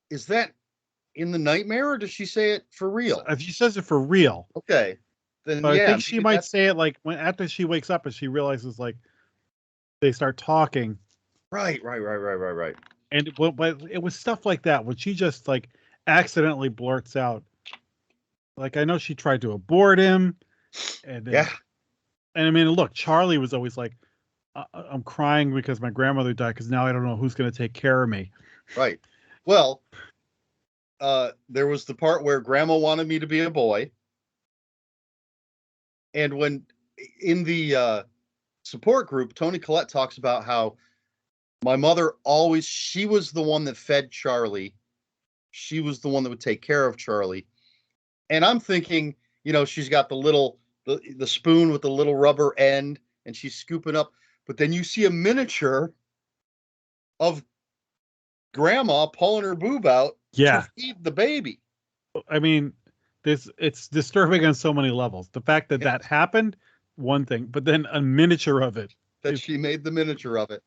Is that in the nightmare, or does she say it for real? If she says it for real, Okay, then but I think she maybe might that's say it like when after she wakes up and she realizes like they start talking. right. And but it was stuff like that when she just like accidentally blurts out, like, I know she tried to abort him, and then, Yeah, and I mean, look, Charlie was always like, I'm crying because my grandmother died because now I don't know who's going to take care of me. right. Well, there was the part where Grandma wanted me to be a boy, and when in the support group, Toni Collette talks about how my mother she was the one that fed Charlie. She was the one that would take care of Charlie. And I'm thinking, she's got the spoon with the little rubber end and she's scooping up. But then you see a miniature of grandma pulling her boob out to Yeah, feed the baby. I mean, it's disturbing on so many levels. The fact that that Yes, happened, one thing, but then a miniature of it that is, she made the miniature of it.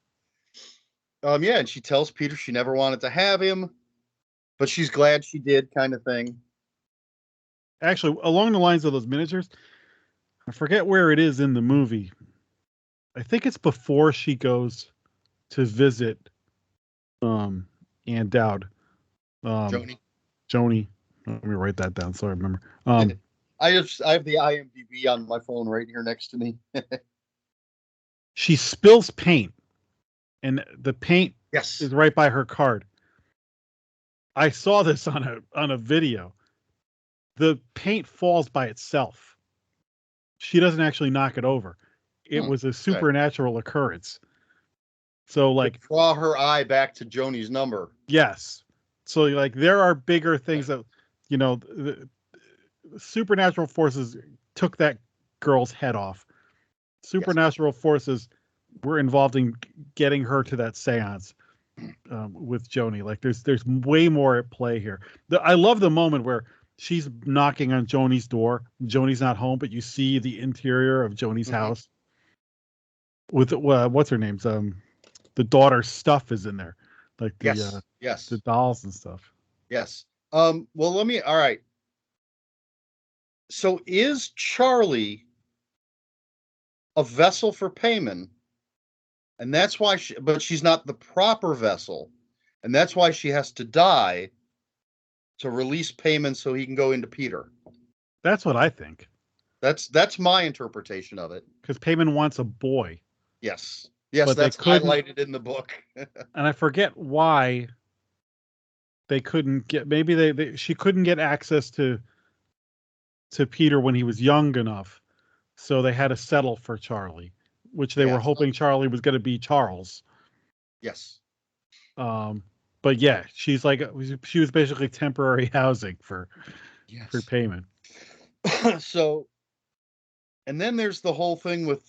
Yeah, and she tells Peter she never wanted to have him, but she's glad she did, kind of thing. actually along the lines of those miniatures. I forget where it is in the movie. I think it's before she goes to visit Ann Dowd. Joni. Joni. Let me write that down so I remember. I have the IMDb on my phone right here next to me. She spills paint, and the paint Yes. is right by her card. I saw this on a video. The paint falls by itself. She doesn't actually knock it over. It was a Okay. supernatural occurrence. So like draw her eye back to Joni's number. yes. So like there are bigger things that the supernatural forces took that girl's head off. Supernatural forces were involved in getting her to that seance with Joni. Like there's way more at play here. I love the moment where she's knocking on Joni's door. Joni's not home, but you see the interior of Joni's house with what's her name's the daughter's stuff is in there, like the the dolls and stuff. Yes. Well, all right. So is Charlie a vessel for Payman? And that's why but she's not the proper vessel. And that's why she has to die to release Payman so he can go into Peter. That's what I think. That's my interpretation of it. Because Payman wants a boy. Yes. Yes, but that's highlighted in the book. And I forget why they couldn't get, maybe she couldn't get access to Peter when he was young enough. So they had to settle for Charlie, which they were hoping Charlie was going to be Charles. Yes. But yeah, she was basically temporary housing for Payman. So, and then there's the whole thing with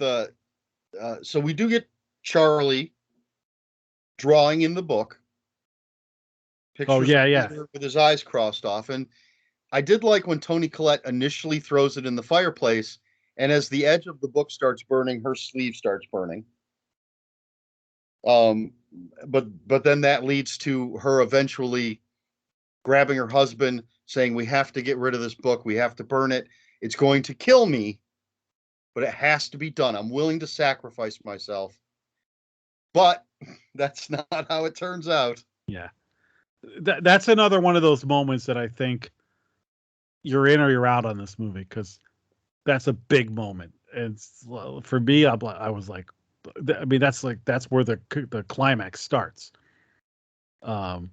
so we do get Charlie drawing in the book. Pictures with his eyes crossed off. And I did like when Toni Collette initially throws it in the fireplace, and as the edge of the book starts burning, her sleeve starts burning. But then that leads to her eventually grabbing her husband, saying, "We have to get rid of this book. We have to burn it. It's going to kill me, but it has to be done. I'm willing to sacrifice myself." But that's not how it turns out. Yeah. That's another one of those moments that I think you're in or you're out on this movie, because that's a big moment. And for me, I was like, I mean, that's where the climax starts. And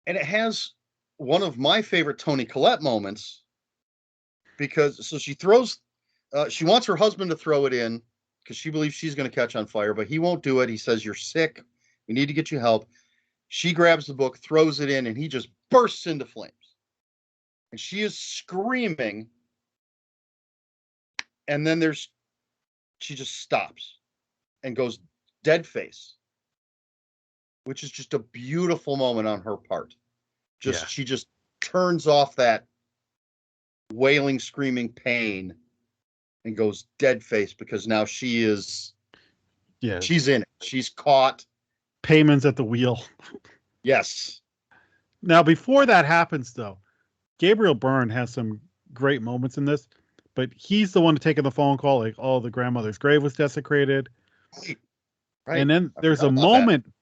it has one of my favorite Toni Collette moments, because she throws, she wants her husband to throw it in because she believes she's going to catch on fire, but he won't do it. He says, "You're sick. We need to get you help." She grabs the book, throws it in, and he just bursts into flames. And she is screaming. And then she just stops and goes dead face, which is just a beautiful moment on her part. She just turns off that wailing, screaming pain and goes dead face, because now she's in it. She's caught. Payman's at the wheel. Yes. Now, before that happens, though, Gabriel Byrne has some great moments in this, but he's the one taking the phone call, like, "Oh, the grandmother's grave was desecrated." Right. And then there's a moment,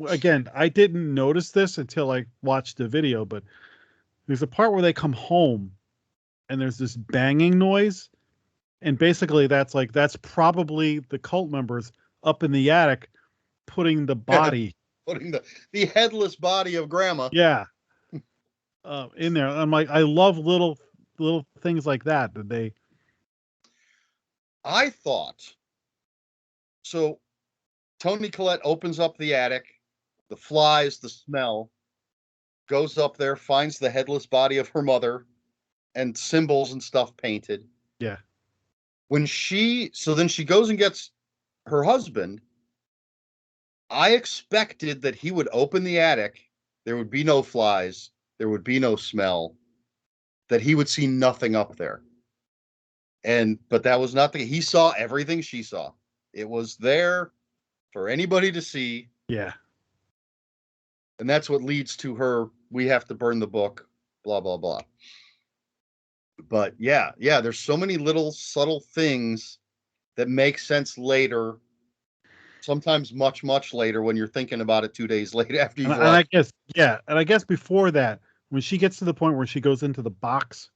again, I didn't notice this until I watched the video, but there's a part where they come home and there's this banging noise. And basically that's probably the cult members up in the attic putting the body, putting the headless body of grandma. Yeah. In there. I'm like, I love little things like that they. I thought so. Toni Collette opens up the attic, the flies, the smell, goes up there, finds the headless body of her mother and symbols and stuff painted. Yeah. Then she goes and gets her husband. I expected that he would open the attic. There would be no flies. There would be no smell. That he would see nothing up there. But that was not he saw everything she saw. It was there for anybody to see. Yeah. And that's what leads to her, "We have to burn the book," blah, blah, blah. But yeah, there's so many little subtle things that make sense later. Sometimes much, much later, when you're thinking about it 2 days later after you've watched. I guess before that, when she gets to the point where she goes into the box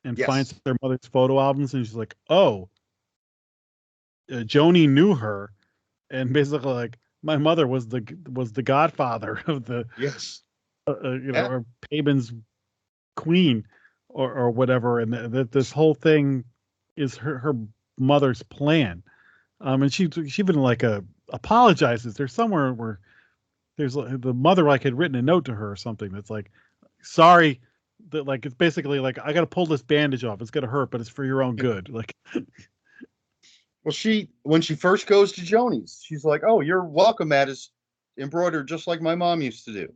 and finds their mother's photo albums, and she's like, "Oh, Joni knew her," and basically like, "My mother was the godfather of the or Payman's queen or whatever," and that this whole thing is her mother's plan. And she's been like a apologizes. There's somewhere where there's the mother like had written a note to her or something that's like, sorry, that like it's basically like I got to pull this bandage off. It's gonna hurt, but it's for your own good. Like, Well, when she first goes to Joni's, she's like, "Oh, your welcome mat is embroidered just like my mom used to do."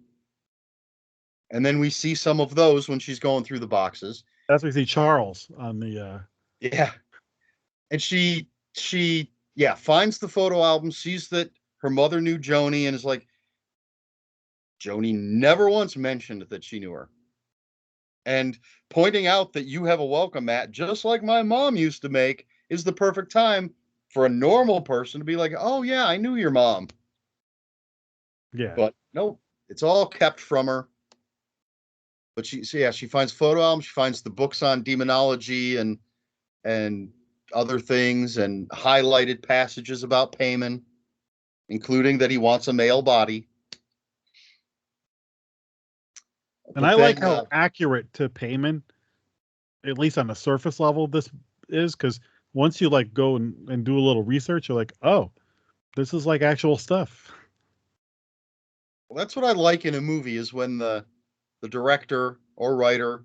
And then we see some of those when she's going through the boxes. that's what we see Charles on the. Yeah, and she finds the photo album, sees that her mother knew Joni, and is like, Joni never once mentioned that she knew her. And pointing out that you have a welcome mat just like my mom used to make is the perfect time for a normal person to be like, "Oh yeah, I knew your mom." Yeah. But no, it's all kept from her. But she finds photo albums, she finds the books on demonology and other things, and highlighted passages about Payman, including that he wants a male body. And But I then, like how accurate to Payman, at least on the surface level, this is, because once you like go and do a little research, you're like, oh, this is like actual stuff. well, that's what I like in a movie, is when the director or writer,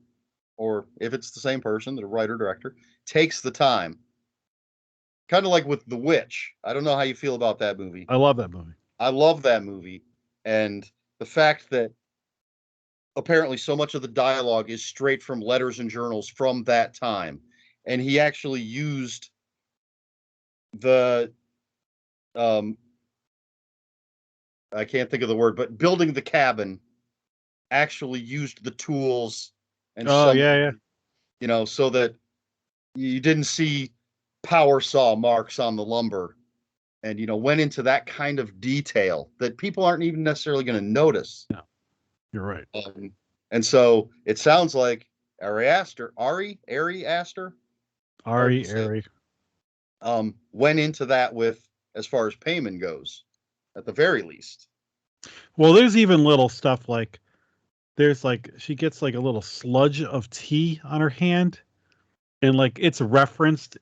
or if it's the same person, the writer director, takes the time. Kind of like with The Witch. I don't know how you feel about that movie. I love that movie. I love that movie. And the fact that apparently so much of the dialogue is straight from letters and journals from that time. And he actually used the I can't think of the word, but building the cabin actually used the tools and Oh yeah. so that you didn't see power saw marks on the lumber, and went into that kind of detail that people aren't even necessarily going to notice. No, you're right. And so it sounds like Ari Aster, went into that with, as far as Payman goes, at the very least. Well, there's even little stuff like there's like she gets like a little sludge of tea on her hand, and like it's referenced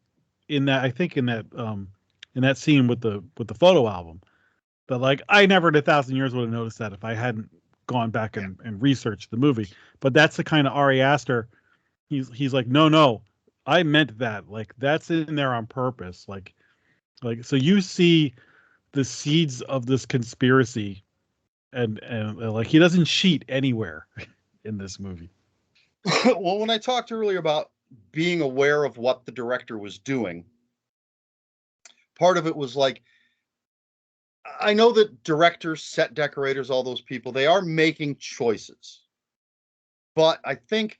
in that, I think in that scene with the photo album. But like I never in 1,000 years would have noticed that if I hadn't gone back and researched the movie. But that's the kind of Ari Aster. He's like, no, I meant that. Like that's in there on purpose. Like so you see the seeds of this conspiracy, and like he doesn't cheat anywhere in this movie. Well, when I talked earlier about being aware of what the director was doing, part of it was like, I know that directors, set decorators, all those people, they are making choices. But I think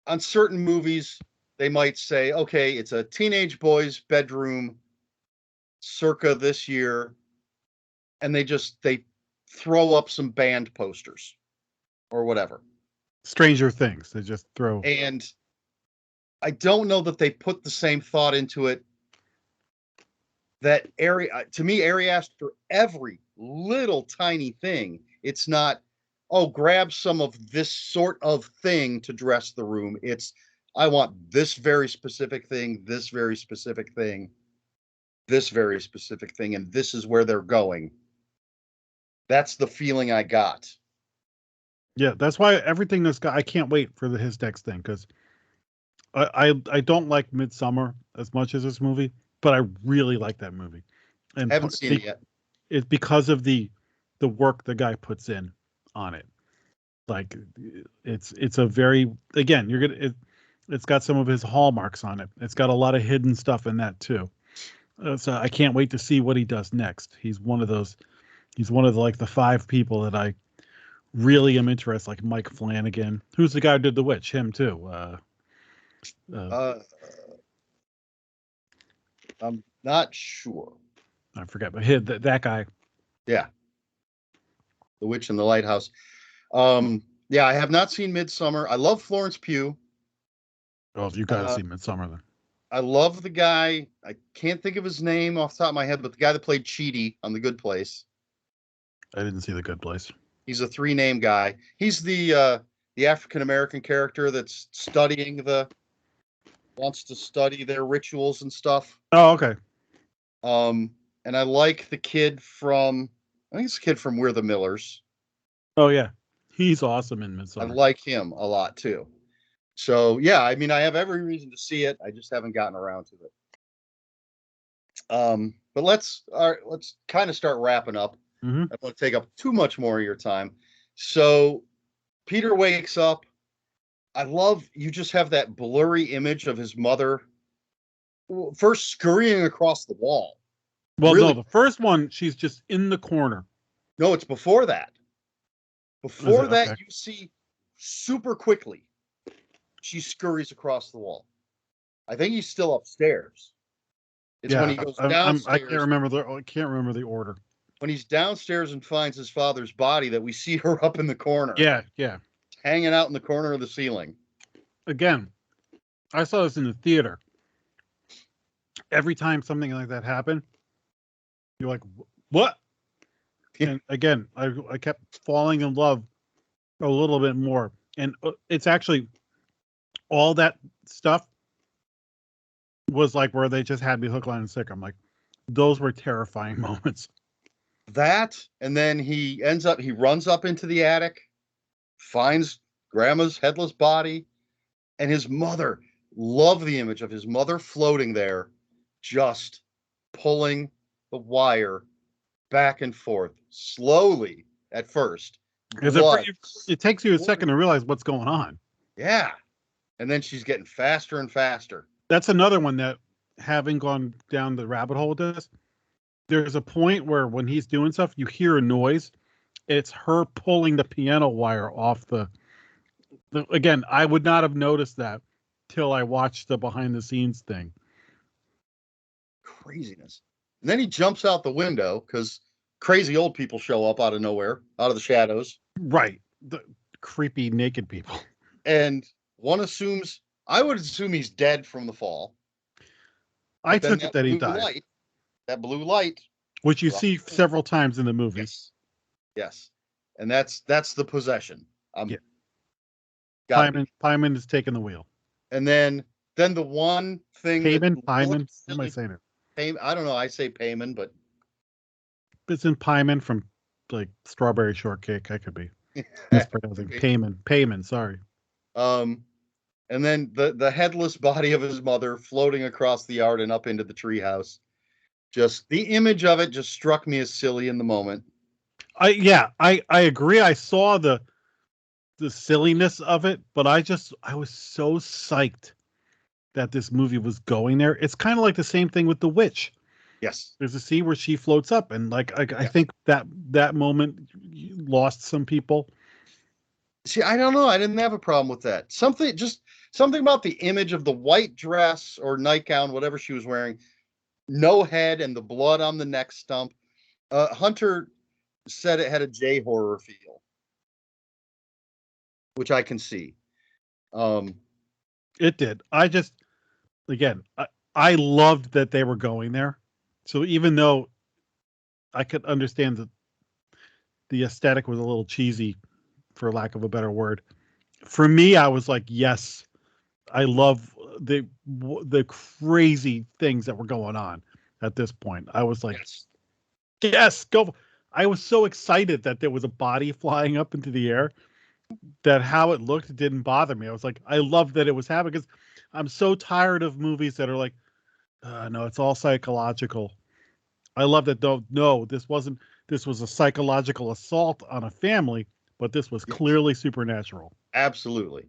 on certain movies, they might say, okay, it's a teenage boy's bedroom circa this year, and they throw up some band posters or whatever. Stranger Things, they just throw. And I don't know that they put the same thought into it. That to me, Ari Aster, every little tiny thing, it's not, oh, grab some of this sort of thing to dress the room. It's, I want this very specific thing, this very specific thing, this very specific thing, and this is where they're going. That's the feeling I got. Yeah, that's why everything this guy, I can't wait for his next thing, because I don't like Midsummer as much as this movie, but I really like that movie. And Haven't seen it yet. It's because of the work the guy puts in on it. Like it's a very, again, it's got some of his hallmarks on it. It's got a lot of hidden stuff in that too. So I can't wait to see what he does next. He's one of like the 5 people that I really am interested, like Mike Flanagan. Who's the guy who did The Witch? Him too. I'm not sure. I forget, but that guy. Yeah. The Witch in the Lighthouse. Yeah, I have not seen Midsummer. I love Florence Pugh. Oh, you got to see Midsummer then. I love the guy. I can't think of his name off the top of my head, but the guy that played Chidi on The Good Place. I didn't see The Good Place. He's a 3-name guy. He's the African American character that's wants to study their rituals and stuff. Oh, okay. And I like the kid from, I think it's the kid from We're the Millers. Oh yeah, he's awesome in I Midsummer. like him a lot too. So yeah, I mean, I have every reason to see it. I just haven't gotten around to it. But let's kind of start wrapping up. Mm-hmm. I don't want to take up too much more of your time. So Peter wakes up. I love you just have that blurry image of his mother first scurrying across the wall. Well, Really? no, the first one, she's just in the corner. No, it's before that. Before that, okay. you see super quickly she scurries across the wall. I think he's still upstairs. It's when he goes downstairs. I can't remember the order. When he's downstairs and finds his father's body, that we see her up in the corner. Yeah. Hanging out in the corner of the ceiling. Again, I saw this in the theater. Every time something like that happened, you're like, what? And again, I kept falling in love a little bit more. And it's actually all that stuff was like where they just had me hook, line, and sinker. I'm like, those were terrifying moments. That, and then he runs up into the attic, finds grandma's headless body, and his mother. Love the image of his mother floating there, just pulling the wire back and forth slowly at first. It takes you a second to realize what's going on. Yeah. And then she's getting faster and faster. That's another one that, having gone down the rabbit hole with this, there's a point where when he's doing stuff, you hear a noise. It's her pulling the piano wire off the again, I would not have noticed that till I watched the behind the scenes thing. Craziness. And then he jumps out the window because crazy old people show up out of nowhere, out of the shadows. Right. The creepy naked people. And I would assume he's dead from the fall. I took it that he died. That blue light. Which you see several times in the movies. Yes. And that's the possession. Yeah. Pyman is taking the wheel. And then the one thing Pyman? What am I saying it? I don't know. I say Payman, but it's in Pyman from like Strawberry Shortcake. I could be mispronouncing Payman. Sorry. And then the headless body of his mother floating across the yard and up into the treehouse. Just the image of it just struck me as silly in the moment. I agree. I saw the silliness of it, but I was so psyched that this movie was going there. It's kind of like the same thing with The Witch. Yes. There's a scene where she floats up, and like I think that moment lost some people. See, I don't know. I didn't have a problem with that. Something about the image of the white dress or nightgown, whatever she was wearing, no head and the blood on the neck stump. Hunter said it had a J-horror feel, which I can see. It did. I loved that they were going there. So even though I could understand that the aesthetic was a little cheesy, for lack of a better word, for me, I was like, yes, I love the crazy things that were going on at this point. I was like, yes, go. I was so excited that there was a body flying up into the air that how it looked didn't bother me. I was like, I love that it was happening because I'm so tired of movies that are like, no, it's all psychological. I love that. No, this wasn't. This was a psychological assault on a family, but this was clearly supernatural. Absolutely.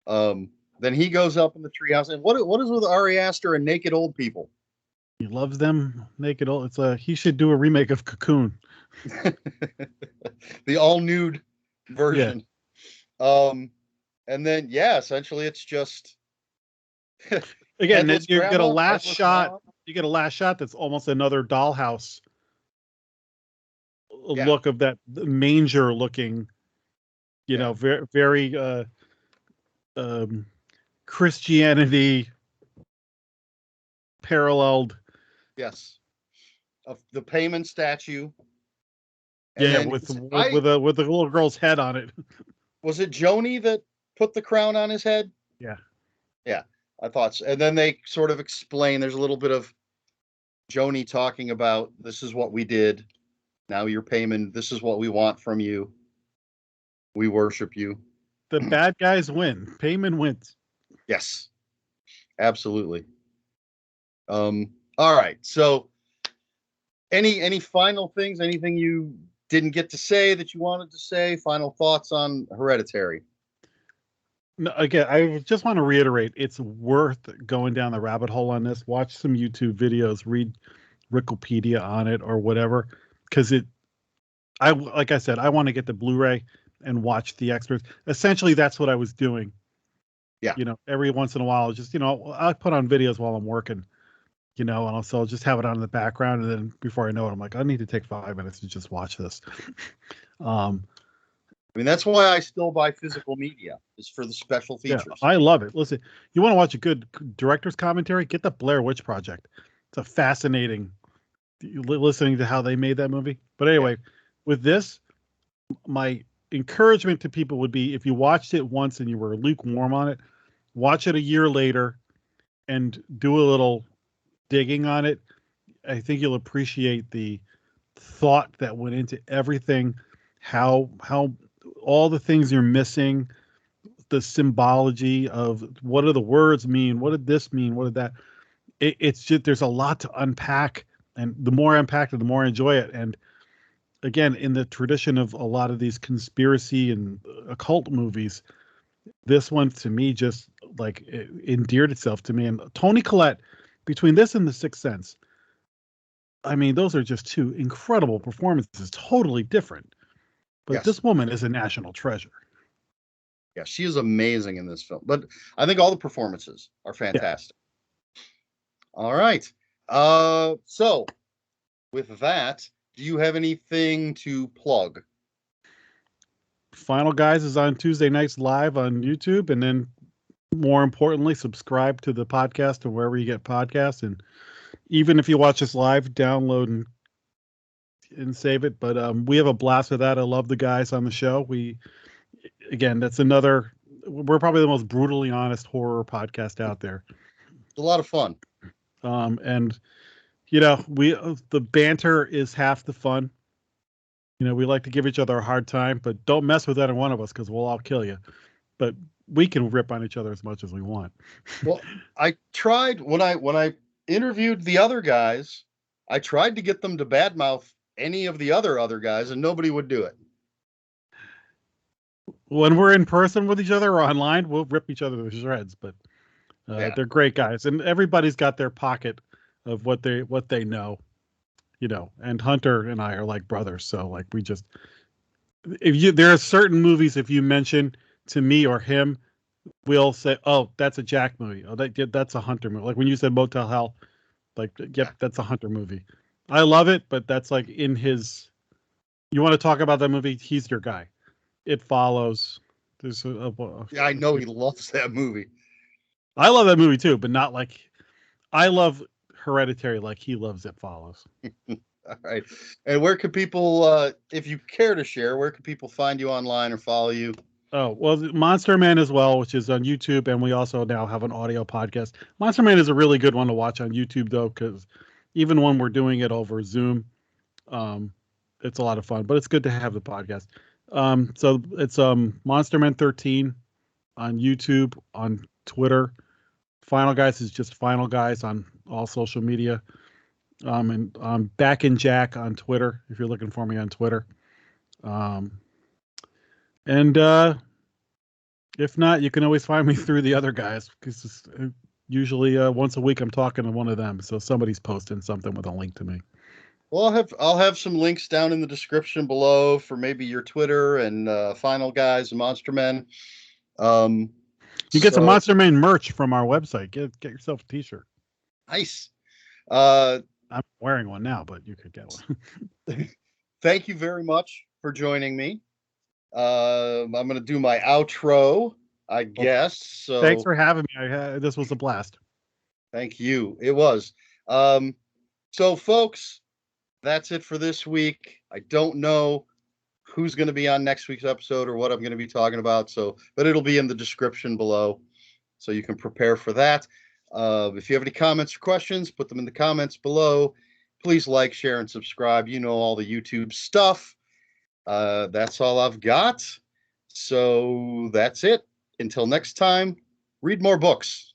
Then he goes up in the treehouse, and what is with Ari Aster and naked old people? He loves them naked old. He should do a remake of Cocoon. The all nude version. Yeah. And then essentially it's just again, you get a last shot. Mom. You get a last shot that's almost another dollhouse look of that manger looking, very, very Christianity paralleled. Yes. Of the Payman statue. And with the little girl's head on it. Was it Joni that put the crown on his head? Yeah. Yeah, I thought so. And then they sort of explain, there's a little bit of Joni talking about, this is what we did. Now you're paying. This is what we want from you. We worship you. The bad guys win. Payman wins. Yes, absolutely. All right. So any final things, anything you didn't get to say that you wanted to say? Final thoughts on Hereditary? No, again, I just want to reiterate, it's worth going down the rabbit hole on this. Watch some YouTube videos, read Wikipedia on it or whatever, because like I said, I want to get the Blu-ray and watch the extras. Essentially, that's what I was doing. Yeah. Every once in a while, just I put on videos while I'm working, and I'll just have it on in the background, and then before I know it, I'm like, I need to take 5 minutes to just watch this. I mean, that's why I still buy physical media, is for the special features. Yeah, I love it. Listen, you want to watch a good director's commentary? Get the Blair Witch Project. It's a fascinating listening to how they made that movie. But anyway, with this, my encouragement to people would be, if you watched it once and you were lukewarm on it, watch it a year later and do a little digging on it. I think you'll appreciate the thought that went into everything, how all the things you're missing, the symbology of what do the words mean, what did this mean, what did that. It's just, there's a lot to unpack, and the more I unpack it, the more I enjoy it. And again, in the tradition of a lot of these conspiracy and occult movies, this one to me just like it endeared itself to me. And Toni Collette, between this and The Sixth Sense, I mean, those are just two incredible performances, totally different. But this woman is a national treasure. Yeah, she is amazing in this film. But I think all the performances are fantastic. Yeah. All right. So with that, do you have anything to plug? Final Guys is on Tuesday nights live on YouTube, and then more importantly, subscribe to the podcast or wherever you get podcasts. And even if you watch us live, download and save it. But we have a blast with that. I love the guys on the show. That's we're probably the most brutally honest horror podcast out there. It's a lot of fun. And the banter is half the fun. We like to give each other a hard time, but don't mess with any one of us because we'll all kill you. But we can rip on each other as much as we want. Well, I tried when I interviewed the other guys, I tried to get them to badmouth any of the other guys, and nobody would do it. When we're in person with each other or online, we'll rip each other to shreds. But they're great guys, and everybody's got their pocket of what they know. And Hunter and I are like brothers, so like there are certain movies, if you mention to me or him, we'll say, oh, that's a Jack movie. Oh, that's a Hunter movie. Like when you said Motel Hell, like, yep, that's a Hunter movie. I love it, but that's like in his. You want to talk about that movie? He's your guy. It Follows. There's yeah, I know he loves that movie. I love that movie too, but not like I love Hereditary like he loves It Follows. All right. And where can people, if you care to share, where can people find you online or follow you? Oh, well, Monster Man as well, which is on YouTube, and we also now have an audio podcast. Monster Man is a really good one to watch on YouTube, though, because even when we're doing it over Zoom, it's a lot of fun. But it's good to have the podcast. So it's Monster Man 13 on YouTube, on Twitter. Final Guys is just Final Guys on all social media. And I'm Back in Jack on Twitter, if you're looking for me on Twitter. And if not, you can always find me through the other guys, because usually once a week I'm talking to one of them. So somebody's posting something with a link to me. Well, I'll have some links down in the description below for maybe your Twitter and Final Guys and Monster Men. You get some Monster Man merch from our website. Get yourself a T-shirt. Nice. I'm wearing one now, but you could get one. Thank you very much for joining me. I'm going to do my outro, I guess. So thanks for having me. This was a blast. Thank you. It was. So, folks, that's it for this week. I don't know who's going to be on next week's episode or what I'm going to be talking about. But it'll be in the description below, so you can prepare for that. If you have any comments or questions, put them in the comments below. Please like, share, and subscribe. You know all the YouTube stuff. That's all I've got. So that's it. Until next time, read more books.